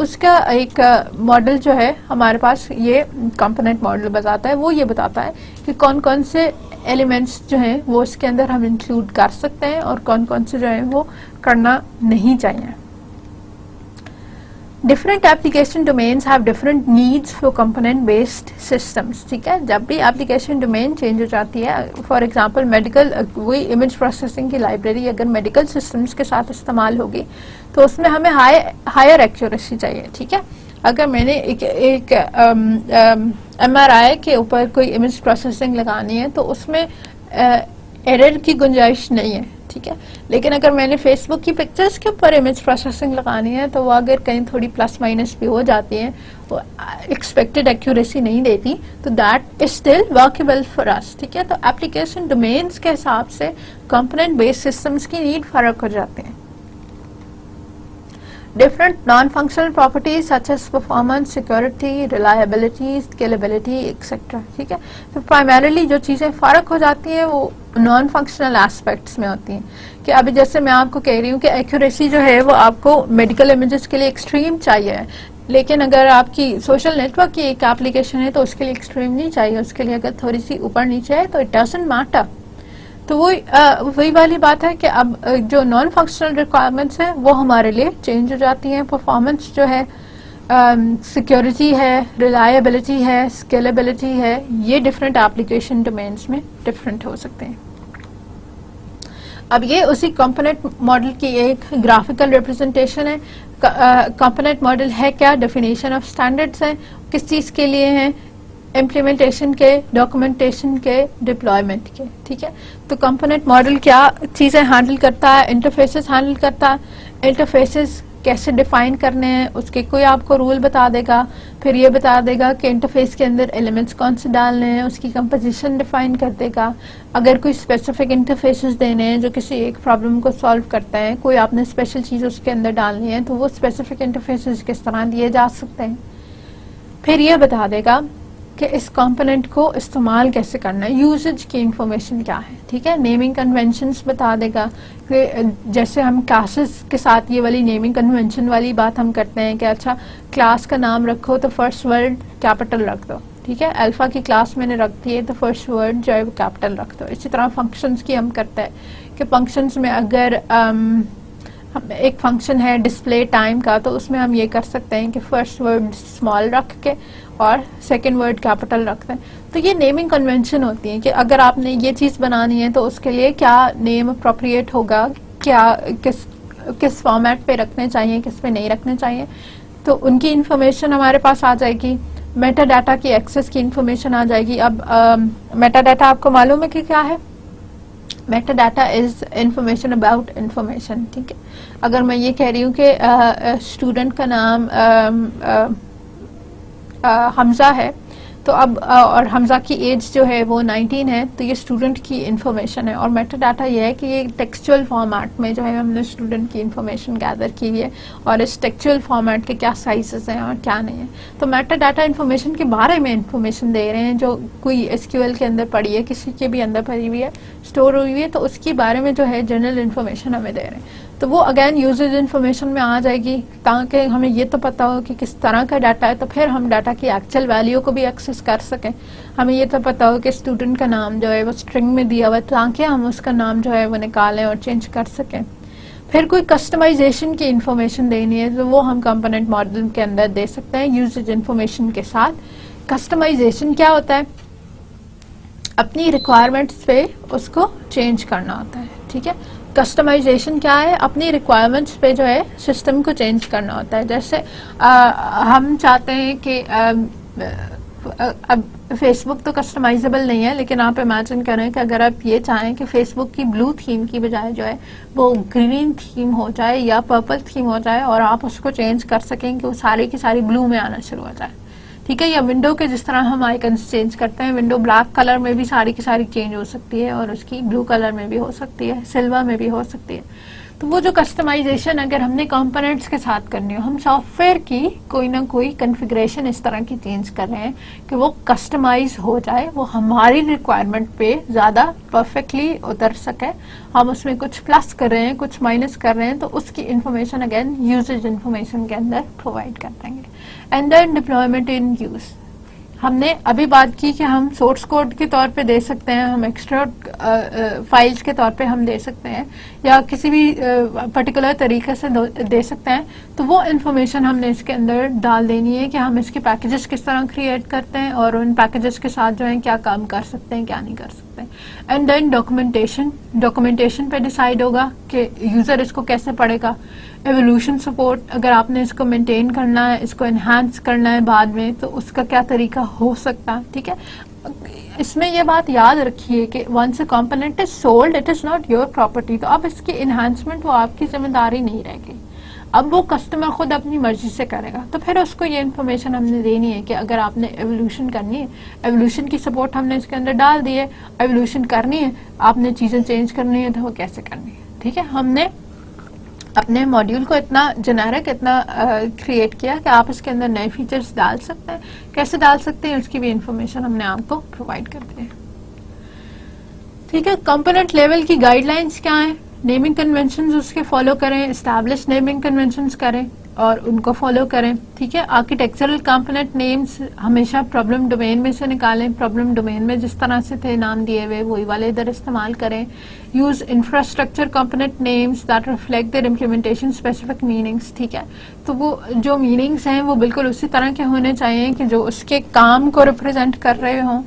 उसका एक मॉडल जो है हमारे पास ये कंपोनेंट मॉडल बताता है. वो ये बताता है कि कौन कौन से एलिमेंट्स जो हैं वो इसके अंदर हम इंक्लूड कर सकते हैं और कौन कौन से जो है वो करना नहीं चाहिए. Different application domains have different needs for component based systems. ठीक है, जब भी एप्लीकेशन डोमेन चेंज हो जाती है, फॉर एग्जांपल मेडिकल, वही इमेज प्रोसेसिंग की लाइब्रेरी अगर मेडिकल सिस्टम्स के साथ इस्तेमाल होगी तो उसमें हमें हायर एक्यूरेसी चाहिए. ठीक है, अगर मैंने एक MRI के ऊपर कोई इमेज प्रोसेसिंग लगानी है तो उसमें एरर की गुंजाइश नहीं है. ठीक है, लेकिन अगर मैंने फेसबुक की पिक्चर्स के ऊपर इमेज प्रोसेसिंग लगानी है तो वो अगर कहीं थोड़ी प्लस माइनस भी हो जाती है, वो एक्सपेक्टेड एक्यूरेसी नहीं देती, तो that is still workable for us. ठीक है, तो एप्लीकेशन डोमेन्स के हिसाब से कंपोनेंट बेस्ड सिस्टम्स की नीड फर्क हो जाते हैं. Different non-functional properties such as performance, security, reliability, scalability, etc. ठीक है, तो primarily जो चीज़ें फ़र्क हो जाती हैं वो non-functional aspects में होती हैं. कि अभी जैसे मैं आपको कह रही हूँ कि accuracy जो है वो आपको medical images के लिए extreme चाहिए है, लेकिन अगर आपकी social network की एक application है तो उसके लिए extreme नहीं चाहिए. उसके लिए अगर थोड़ी सी ऊपर नीचे है तो it doesn't matter. तो वही वाली बात है कि अब जो नॉन फंक्शनल रिक्वायरमेंट्स हैं वो हमारे लिए चेंज हो जाती हैं. परफॉर्मेंस जो है, सिक्योरिटी है, रिलायबिलिटी है, स्केलेबिलिटी है, ये डिफरेंट एप्लीकेशन डोमेन्स में डिफरेंट हो सकते हैं. अब ये उसी कंपोनेंट मॉडल की एक ग्राफिकल रिप्रेजेंटेशन है. कंपोनेंट मॉडल है क्या, डेफिनेशन ऑफ स्टैंडर्ड्स हैं, किस चीज़ के लिए हैं, इम्प्लीमेंटेशन के, डॉक्यूमेंटेशन के, डिप्लॉयमेंट के. ठीक है, तो कंपोनेंट मॉडल क्या चीज़ें हैंडल करता है, इंटरफेसेस हैंडल करता है. इंटरफेसेस कैसे डिफाइन करने हैं उसके कोई आपको रूल बता देगा, फिर ये बता देगा कि इंटरफेस के अंदर एलिमेंट्स कौन से डालने हैं, उसकी कंपोजिशन डिफाइन कर देगा. अगर कोई स्पेसिफिक इंटरफेसेस देने हैं जो किसी एक प्रॉब्लम को सॉल्व करते हैं, कोई आपने स्पेशल चीज़ उसके अंदर डालनी है तो वो स्पेसिफिक इंटरफेसेस किस तरह दिए जा सकते हैं. फिर ये बता देगा कि इस कंपोनेंट को इस्तेमाल कैसे करना है, यूजेज की इंफॉर्मेशन क्या है. ठीक है, नेमिंग कन्वेंशंस बता देगा कि जैसे हम क्लासेस के साथ ये वाली नेमिंग कन्वेंशन वाली बात हम करते हैं कि अच्छा क्लास का नाम रखो तो फर्स्ट वर्ड कैपिटल रख दो. ठीक है, अल्फा की क्लास मैंने रख दी है तो फर्स्ट वर्ड जो है वो कैपिटल रख दो. इसी तरह फंक्शंस की हम करते हैं कि फंक्शंस में अगर एक फंक्शन है डिस्प्ले टाइम का तो उसमें हम ये कर सकते हैं कि फर्स्ट वर्ड स्मॉल रख के और सेकंड वर्ड कैपिटल रखते हैं. तो ये नेमिंग कन्वेंशन होती है कि अगर आपने ये चीज़ बनानी है तो उसके लिए क्या नेम अप्रोप्रिएट होगा, क्या किस फॉर्मेट पे रखने चाहिए, किस पे नहीं रखने चाहिए. तो उनकी इंफॉर्मेशन हमारे पास आ जाएगी. मेटा डाटा की एक्सेस की इंफॉर्मेशन आ जाएगी. अब मेटा डाटा आपको मालूम है कि क्या है? Meta data is information about information. ठीक है, अगर मैं ये कह रही हूँ कि स्टूडेंट का नाम हमजा है तो अब और हमजा की एज जो है वो 19 है, तो ये स्टूडेंट की इंफॉर्मेशन है. और मेटा डाटा ये है कि ये टेक्सचुअल फॉर्मेट में जो है हमने स्टूडेंट की इंफॉर्मेशन गैदर की है और इस टेक्सचुअल फॉर्मेट के क्या साइजेस हैं और क्या नहीं है. तो मेटा डाटा इंफॉर्मेशन के बारे में इंफॉर्मेशन दे रहे हैं जो कोई SQL के अंदर पड़ी है, किसी के भी अंदर पड़ी हुई है, स्टोर हुई हुई है, तो उसके बारे में जो है जनरल इंफॉर्मेशन हमें दे रहे हैं. तो वो अगेन यूजेज इन्फॉर्मेशन में आ जाएगी ताकि हमें ये तो पता हो कि किस तरह का डाटा है, तो फिर हम डाटा की एक्चुअल वैल्यू को भी एक्सेस कर सकें. हमें ये तो पता हो कि स्टूडेंट का नाम जो है वो स्ट्रिंग में दिया हुआ है ताकि हम उसका नाम जो है वो निकालें और चेंज कर सकें. फिर कोई कस्टमाइजेशन की इंफॉर्मेशन देनी है तो वो हम कंपोनेंट मॉडल के अंदर दे सकते हैं यूजेज इन्फॉर्मेशन के साथ. कस्टमाइजेशन क्या होता है? अपनी रिक्वायरमेंट्स पे उसको चेंज करना होता है. ठीक है, कस्टमाइजेशन क्या है? अपनी रिक्वायरमेंट्स पे जो है सिस्टम को चेंज करना होता है. जैसे हम चाहते हैं कि अब फेसबुक तो कस्टमाइजेबल नहीं है, लेकिन आप इमेजिन करें कि अगर आप ये चाहें कि फेसबुक की ब्लू थीम की बजाय जो है वो ग्रीन थीम हो जाए या पर्पल थीम हो जाए और आप उसको चेंज कर सकें कि वो सारी की सारी ब्लू में आना शुरू हो जाए. ठीक है, या विंडो के जिस तरह हम आइकन्स चेंज करते हैं, विंडो ब्लैक कलर में भी सारी की सारी चेंज हो सकती है और उसकी ब्लू कलर में भी हो सकती है, सिल्वर में भी हो सकती है। तो वो जो कस्टमाइजेशन अगर हमने कंपोनेंट्स के साथ करनी हो, हम सॉफ्टवेयर की कोई ना कोई कॉन्फ़िगरेशन इस तरह की चेंज कर रहे हैं कि वो कस्टमाइज हो जाए, वो हमारी रिक्वायरमेंट पे ज़्यादा परफेक्टली उतर सके, हम उसमें कुछ प्लस कर रहे हैं, कुछ माइनस कर रहे हैं, तो उसकी इंफॉर्मेशन अगेन यूजेज इंफॉर्मेशन के अंदर प्रोवाइड कर देंगे। And then deployment in use, हमने अभी बात की कि हम सोर्स कोड के तौर पे दे सकते हैं, हम एक्स्ट्रा फाइल्स के तौर पे हम दे सकते हैं, या किसी भी पर्टिकुलर तरीके से दे सकते हैं। तो वो इन्फॉर्मेशन हमने इसके अंदर डाल देनी है कि हम इसके पैकेजेस किस तरह क्रिएट करते हैं और उन पैकेजेस के साथ जो है क्या काम कर सकते हैं, क्या नहीं कर सकते। एंड देन डॉक्यूमेंटेशन पे डिसाइड होगा कि यूजर इसको कैसे पढ़ेगा। एवोल्यूशन सपोर्ट, अगर आपने इसको मेंटेन करना है, इसको एनहांस करना है बाद में, तो उसका क्या तरीका हो सकता है। ठीक है, इसमें यह बात याद रखिए कि once a component is sold it is not your property, तो अब इसकी एनहांसमेंट वो आपकी जिम्मेदारी नहीं रहेगी, अब वो कस्टमर खुद अपनी मर्जी से करेगा। तो फिर उसको ये इन्फॉर्मेशन हमने देनी है कि अगर आपने एवोल्यूशन करनी है, एवोल्यूशन की सपोर्ट हमने इसके अंदर डाल दी है, एवोल्यूशन करनी है, आपने चीजें चेंज करनी है तो वो कैसे करनी है। ठीक है, हमने अपने मॉड्यूल को इतना जेनेरिक, इतना क्रिएट किया कि आप इसके अंदर नए फीचर्स डाल सकते हैं, कैसे डाल सकते हैं उसकी भी इंफॉर्मेशन हमने आपको प्रोवाइड कर दी है। ठीक है, कंपोनेंट लेवल की गाइडलाइंस क्या है, नेमिंग कन्वेंशंस उसके फॉलो करें, एस्टैब्लिश नेमिंग कन्वेंशंस करें और उनको फॉलो करें। ठीक है, आर्किटेक्चरल कंपोनेंट नेम्स हमेशा प्रॉब्लम डोमेन में से निकालें, प्रॉब्लम डोमेन में जिस तरह से थे नाम दिए हुए वही वाले इधर इस्तेमाल करें। Use infrastructure component names that reflect their implementation specific meanings. ठीक है, तो वो जो मीनिंग्स हैं वो बिल्कुल उसी तरह के होने चाहिए कि जो उसके काम को रिप्रेजेंट कर रहे हों।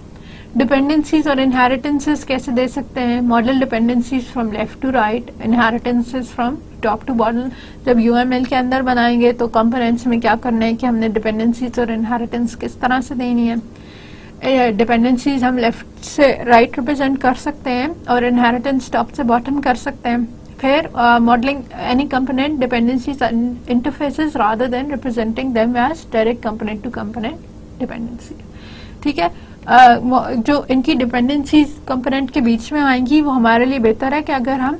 डिपेंडेंसीज और इनहेरिटेंसेस कैसे दे सकते हैं, model dependencies from left to right, inheritances from top to bottom. जब यूएमएल के अंदर बनाएंगे तो कंपोनेंट्स में क्या करना है कि हमने डिपेंडेंसीज और इनहेरिटेंस किस तरह से देनी है। डिपेंडेंसीज हम लेफ्ट से राइट रिप्रेजेंट कर सकते हैं और इनहेरिटेंस टॉप से बॉटम कर सकते हैं। फिर modelling any component dependencies interfaces rather than representing them as direct component to component dependency. ठीक है, जो इनकी डिपेंडेंसीज कंपोनेंट के बीच में आएंगी वो हमारे लिए बेहतर है कि अगर हम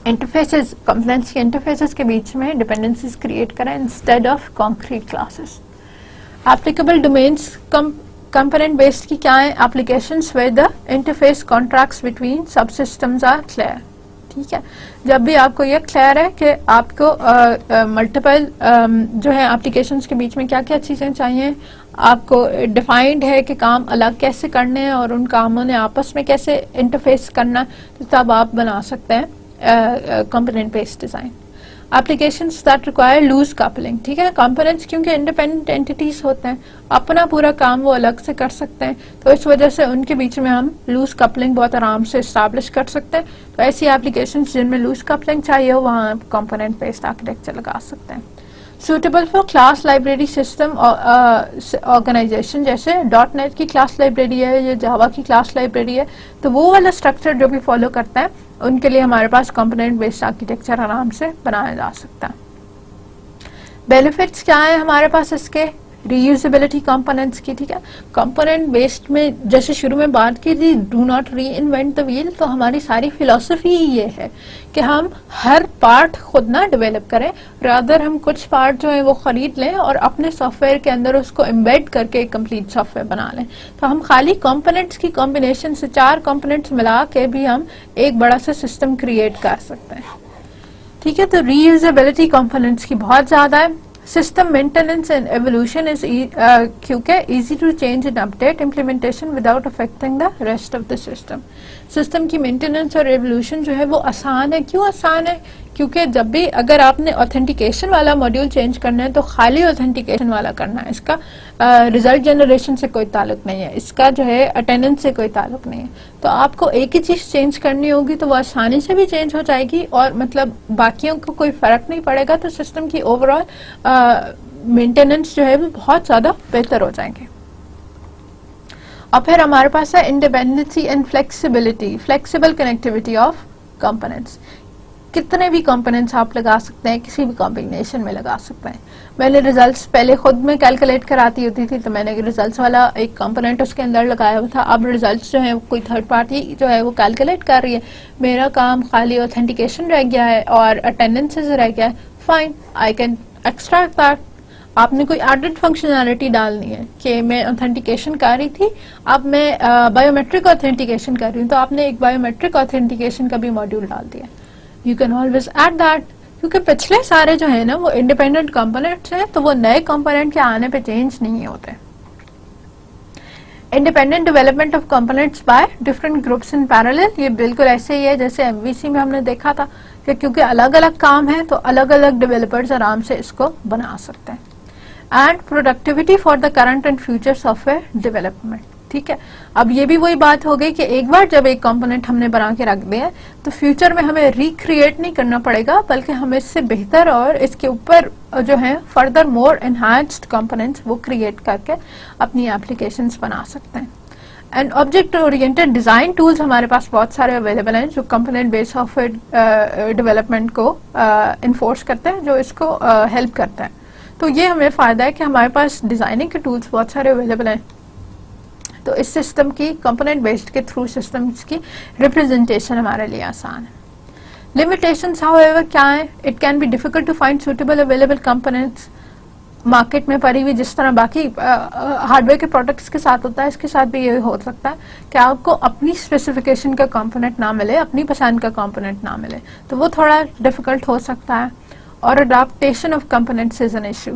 इंटरफेसेस, कंपोनेंट्स के इंटरफेसेस के बीच में डिपेंडेंसीज क्रिएट करें instead of concrete classes. Applicable domains component based की क्या है, applications where the interface contracts between subsystems are clear. ठीक है, जब भी आपको ये क्लियर है कि आपको मल्टीपल जो है एप्लीकेशंस के बीच में क्या क्या चीजें चाहिए, आपको डिफाइंड है कि काम अलग कैसे करने हैं और उन कामों ने आपस में कैसे इंटरफेस करना, तो तब आप बना सकते हैं component based design. Applications that require loose coupling. ठीक है, कंपोनेंट्स क्योंकि इंडिपेंडेंट एंटिटीज होते हैं, अपना पूरा काम वो अलग से कर सकते हैं, तो इस वजह से उनके बीच में हम लूज कपलिंग बहुत आराम से इस्टेब्लिश कर सकते हैं। तो ऐसी एप्लीकेशंस जिनमें लूज कपलिंग चाहिए हो वहाँ आप कंपोनेंट बेस्ड आर्किटेक्चर लगा सकते हैं। Suitable for class library system organisation, जैसे .NET की क्लास लाइब्रेरी है या जावा की क्लास लाइब्रेरी है, तो वो वाला स्ट्रक्चर जो भी फॉलो करता है उनके लिए हमारे पास कंपोनेंट बेस्ड आर्किटेक्चर आराम से बनाया जा सकता है। बेनिफिट्स क्या है हमारे पास इसके, रीयूजेबिलिटी कंपोनेंट्स की। ठीक है, कंपोनेंट बेस्ड में जैसे शुरू में बात की थी डू नॉट री इन्वेंट द व्हील, तो हमारी सारी फिलॉसफी ही ये है कि हम हर पार्ट खुद ना डेवलप करें, रादर हम कुछ पार्ट जो है वो खरीद लें और अपने सॉफ्टवेयर के अंदर उसको एम्बेड करके एक कंप्लीट सॉफ्टवेयर बना लें। तो हम खाली कंपोनेंट्स की कॉम्बिनेशन से 4 कंपोनेंट्स मिला के भी हम एक बड़ा सा सिस्टम क्रिएट कर सकते हैं। ठीक है, तो रीयूजेबिलिटी कंपोनेंट्स की बहुत ज्यादा है। System maintenance and evolution is क्योंकि easy to change and update implementation without affecting the rest of the system. System की मेंटेनेंस और एवोल्यूशन जो है वो आसान है। क्यों आसान है? क्योंकि जब भी अगर आपने ऑथेंटिकेशन वाला मॉड्यूल चेंज करना है तो खाली ऑथेंटिकेशन वाला करना है, इसका रिजल्ट जनरेशन से कोई ताल्लुक नहीं है, इसका जो है अटेंडेंस से कोई ताल्लुक नहीं है। तो आपको एक ही चीज चेंज करनी होगी तो वो आसानी से भी चेंज हो जाएगी और मतलब बाकियों को कोई फर्क नहीं पड़ेगा, तो सिस्टम की ओवरऑल मेंटेनेंस जो है वो बहुत ज्यादा बेहतर हो जाएंगे। और फिर हमारे पास है independency and flexibility, flexible connectivity of components. कितने भी कंपोनेंट्स आप लगा सकते हैं, किसी भी कॉम्बिनेशन में लगा सकते हैं। मैंने रिजल्ट्स पहले खुद में कैलकुलेट कराती होती थी, तो मैंने रिजल्ट्स वाला एक कंपोनेंट उसके अंदर लगाया हुआ था। अब रिजल्ट्स जो है कोई थर्ड पार्टी जो है वो कैलकुलेट कर रही है, मेरा काम खाली ऑथेंटिकेशन रह गया है और अटेंडेंसेस रह गया है। Fine, I can extract that. आपने कोई एडेड फंक्शनैलिटी डालनी है कि मैं ऑथेंटिकेशन कर रही थी, अब मैं बायोमेट्रिक ऑथेंटिकेशन कर रही हूँ, तो आपने एक बायोमेट्रिक ऑथेंटिकेशन का भी मॉड्यूल डाल दिया। You can always add that, क्योंकि पिछले सारे जो है ना वो इंडिपेंडेंट कंपोनेंट्स हैं, तो वो नए कंपोनेंट के आने पे चेंज नहीं होते। Independent development of components by different groups in parallel, ये बिल्कुल ऐसे ही है जैसे एमवीसी में हमने देखा था कि क्योंकि अलग अलग काम है तो अलग अलग डेवलपर्स आराम से इसको बना सकते हैं। And productivity for the current and future software development, ठीक है। अब ये भी वही बात हो गई कि एक बार जब एक कंपोनेंट हमने बना के रख दिया तो फ्यूचर में हमें रिक्रिएट नहीं करना पड़ेगा, बल्कि हम इससे बेहतर और इसके ऊपर जो है फर्दर मोर एनहांस्ड कंपोनेंट्स वो क्रिएट करके अपनी एप्लीकेशंस बना सकते हैं। And object oriented design tools हमारे पास बहुत सारे अवेलेबल हैं जो कंपोनेंट बेस्ड सॉफ्टवेयर डेवलपमेंट को इन्फोर्स करते हैं, जो इसको हेल्प करते हैं। तो ये हमें फायदा है कि हमारे पास डिजाइनिंग के टूल्स बहुत सारे अवेलेबल हैं, तो इस सिस्टम की कंपोनेंट बेस्ड के थ्रू सिस्टम्स की रिप्रेजेंटेशन हमारे लिए आसान है। लिमिटेशंस हाउएवर क्या है? It can be difficult to find suitable available components. Market में पड़ी हुई जिस तरह बाकी हार्डवेयर के प्रोडक्ट्स के साथ होता है, इसके साथ भी ये हो सकता है कि आपको अपनी स्पेसिफिकेशन का कंपोनेंट ना मिले, अपनी पसंद का कंपोनेंट ना मिले, तो वो थोड़ा डिफिकल्ट हो सकता है। और adaptation of components is an issue,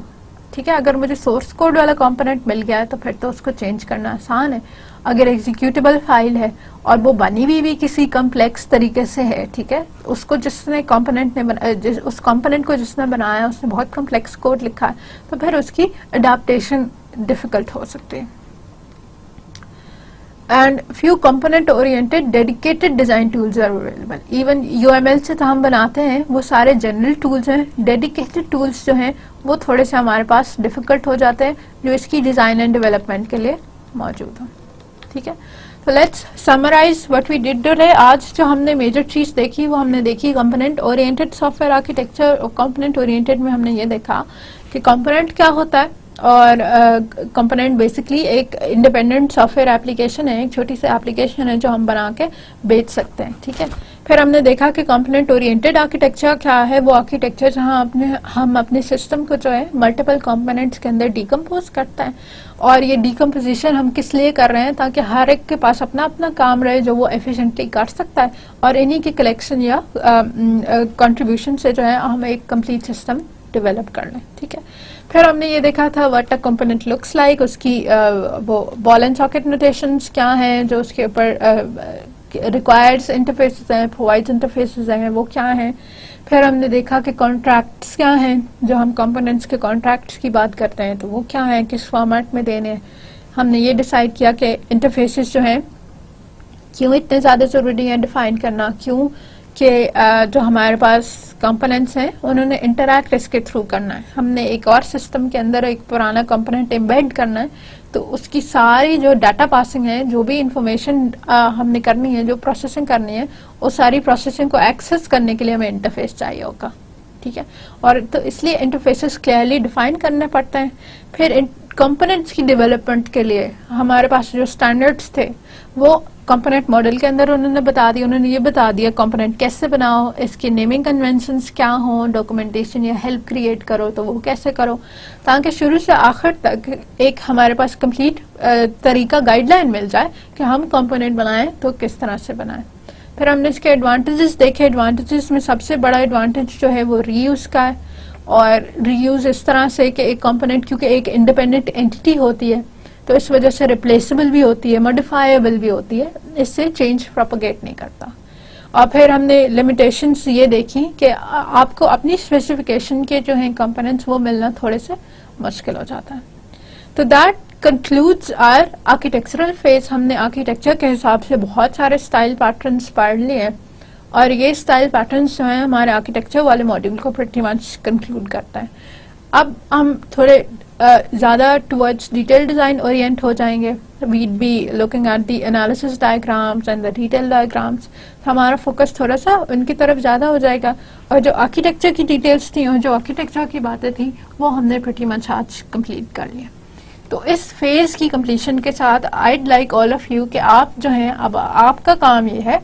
ठीक है। अगर मुझे सोर्स कोड वाला कंपोनेंट मिल गया है तो फिर तो उसको चेंज करना आसान है। अगर एग्जीक्यूटेबल फाइल है और वो बनी हुई भी किसी कम्प्लेक्स तरीके से है, ठीक है, उसको जिसने कंपोनेंट ने उस कंपोनेंट को जिसने बनाया उसने बहुत कम्प्लेक्स कोड लिखा है, तो फिर उसकी अडॉप्टेशन डिफिकल्ट हो सकती है। And few component oriented dedicated design tools are available. Even UML से तो हम बनाते हैं वो सारे जनरल टूल्स हैं, डेडिकेटेड टूल्स जो हैं वो थोड़े से हमारे पास डिफिकल्ट हो जाते हैं जो इसकी डिजाइन एंड डेवलपमेंट के लिए मौजूद हो, ठीक है। तो let's summarise what we did today. आज जो हमने मेजर चीज देखी वो हमने देखी कंपोनेंट ओरिएंटेड सॉफ्टवेयर आर्किटेक्चर। और कंपोनेंट ओरिएंटेड में हमने ये देखा कि कंपोनेंट क्या होता है, और कंपोनेंट बेसिकली एक इंडिपेंडेंट सॉफ्टवेयर एप्लीकेशन है, एक छोटी सी एप्लीकेशन है जो हम बना के बेच सकते हैं, ठीक है। फिर हमने देखा कि कंपोनेंट ओरिएंटेड आर्किटेक्चर क्या है, वो आर्किटेक्चर जहां हम अपने सिस्टम को जो है मल्टीपल कंपोनेंट्स के अंदर डिकम्पोज करते हैं। और ये डिकम्पोजिशन हम किस लिए कर रहे हैं, ताकि हर एक के पास अपना अपना काम रहे जो वो एफिशिएंटली कर सकता है, और इन्हीं की कलेक्शन या कंट्रीब्यूशन से जो है हम एक कंप्लीट सिस्टम डेवलप कर लें, ठीक है। फिर हमने ये देखा था what a component looks like, उसकी वो बॉल एंड सॉकेट नोटेशंस क्या हैं, जो उसके ऊपर रिक्वायर्ड इंटरफेसेस हैं, प्रोवाइड्स इंटरफेसेस हैं, वो क्या हैं। फिर हमने देखा कि कॉन्ट्रैक्ट्स क्या हैं, जो हम कंपोनेंट्स के कॉन्ट्रैक्ट्स की बात करते हैं तो वो क्या हैं, किस फॉर्मेट में देने हैं। हमने ये डिसाइड किया कि इंटरफेसेस जो हैं क्यों इतने ज़्यादा ज़रूरी है डिफाइन करना, क्यों कि जो हमारे पास कंपोनेंट्स हैं उन्होंने इंटरैक्ट इसके थ्रू करना है। हमने एक और सिस्टम के अंदर एक पुराना कंपोनेंट एम्बेड करना है, तो उसकी सारी जो डाटा पासिंग है, जो भी इंफॉर्मेशन हमने करनी है, जो प्रोसेसिंग करनी है, वो सारी प्रोसेसिंग को एक्सेस करने के लिए हमें इंटरफेस चाहिए होगा, ठीक है। और तो इसलिए इंटरफेसेस क्लियरली डिफाइन करने पड़ते हैं। फिर कंपोनेंट्स की डेवलपमेंट के लिए हमारे पास जो स्टैंडर्ड्स थे वो कंपोनेंट मॉडल के अंदर उन्होंने बता दिया। उन्होंने ये बता दिया कंपोनेंट कैसे बनाओ, इसके नेमिंग कन्वेंशंस क्या हो, डॉक्यूमेंटेशन या हेल्प क्रिएट करो तो वो कैसे करो, ताकि शुरू से आखिर तक एक हमारे पास कंप्लीट तरीका गाइडलाइन मिल जाए कि हम कंपोनेंट बनाएं तो किस तरह से बनाएं। फिर हमने इसके एडवांटेजेस देखे। एडवांटेजेस में सबसे बड़ा एडवांटेज जो है वो रीयूज का है, और रीयूज इस तरह से कि एक कंपोनेंट क्योंकि एक इंडिपेंडेंट एंटिटी होती है तो इस वजह से रिप्लेसेबल भी होती है, मॉडिफाइबल भी होती है, इससे चेंज प्रोपगेट नहीं करता। और फिर हमने लिमिटेशंस ये देखी कि आपको अपनी स्पेसिफिकेशन के जो हैं कंपोनेंट्स वो मिलना थोड़े से मुश्किल हो जाता है। तो that concludes our architectural phase. हमने आर्किटेक्चर के हिसाब से बहुत सारे स्टाइल पैटर्न्स पढ़ लिए हैं, और ये स्टाइल पैटर्न्स जो हैं हमारे आर्किटेक्चर वाले मॉड्यूल को प्रीटी मच कंक्लूड करता है। अब हम थोड़े ज़्यादा टुवर्ड्स डिटेल डिज़ाइन ओरिएंट हो जाएंगे। we'd be looking at the analysis diagrams and the detail diagrams. हमारा फोकस थोड़ा सा उनकी तरफ ज़्यादा हो जाएगा, और जो आर्किटेक्चर की डिटेल्स थी और जो आर्किटेक्चर की बातें थी वो हमने pretty much आज कंप्लीट कर लिया. तो इस फेज की कंप्लीशन के साथ I'd like all of you कि आप जो हैं, अब आपका काम ये है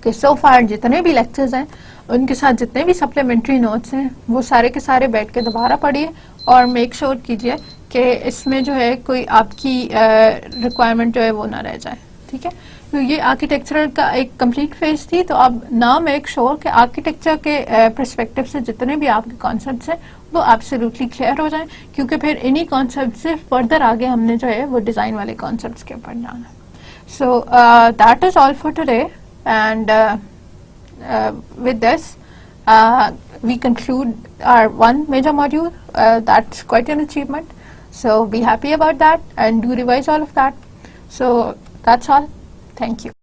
कि so far जितने भी लेक्चर्स हैं उनके साथ जितने भी सप्लीमेंट्री नोट्स हैं वो सारे के सारे बैठ के दोबारा पढ़िए और मेक श्योर कीजिए कि इसमें जो है कोई आपकी रिक्वायरमेंट जो है वो ना रह जाए. ठीक है, तो ये आर्किटेक्चरल का एक कंप्लीट फेज थी. तो अब ना मेक श्योर कि आर्किटेक्चर के पर्सपेक्टिव से जितने भी आपके कॉन्सेप्ट्स हैं वो एब्सोल्युटली क्लियर हो जाएं, क्योंकि फिर इन्हीं कॉन्सेप्ट से फर्दर आगे हमने जो है वो डिज़ाइन वाले कॉन्सेप्ट्स के ऊपर जाना. So that is all for today, and with this we conclude our one major module. That's quite an achievement, so be happy about that and do revise all of that. So that's all. Thank you.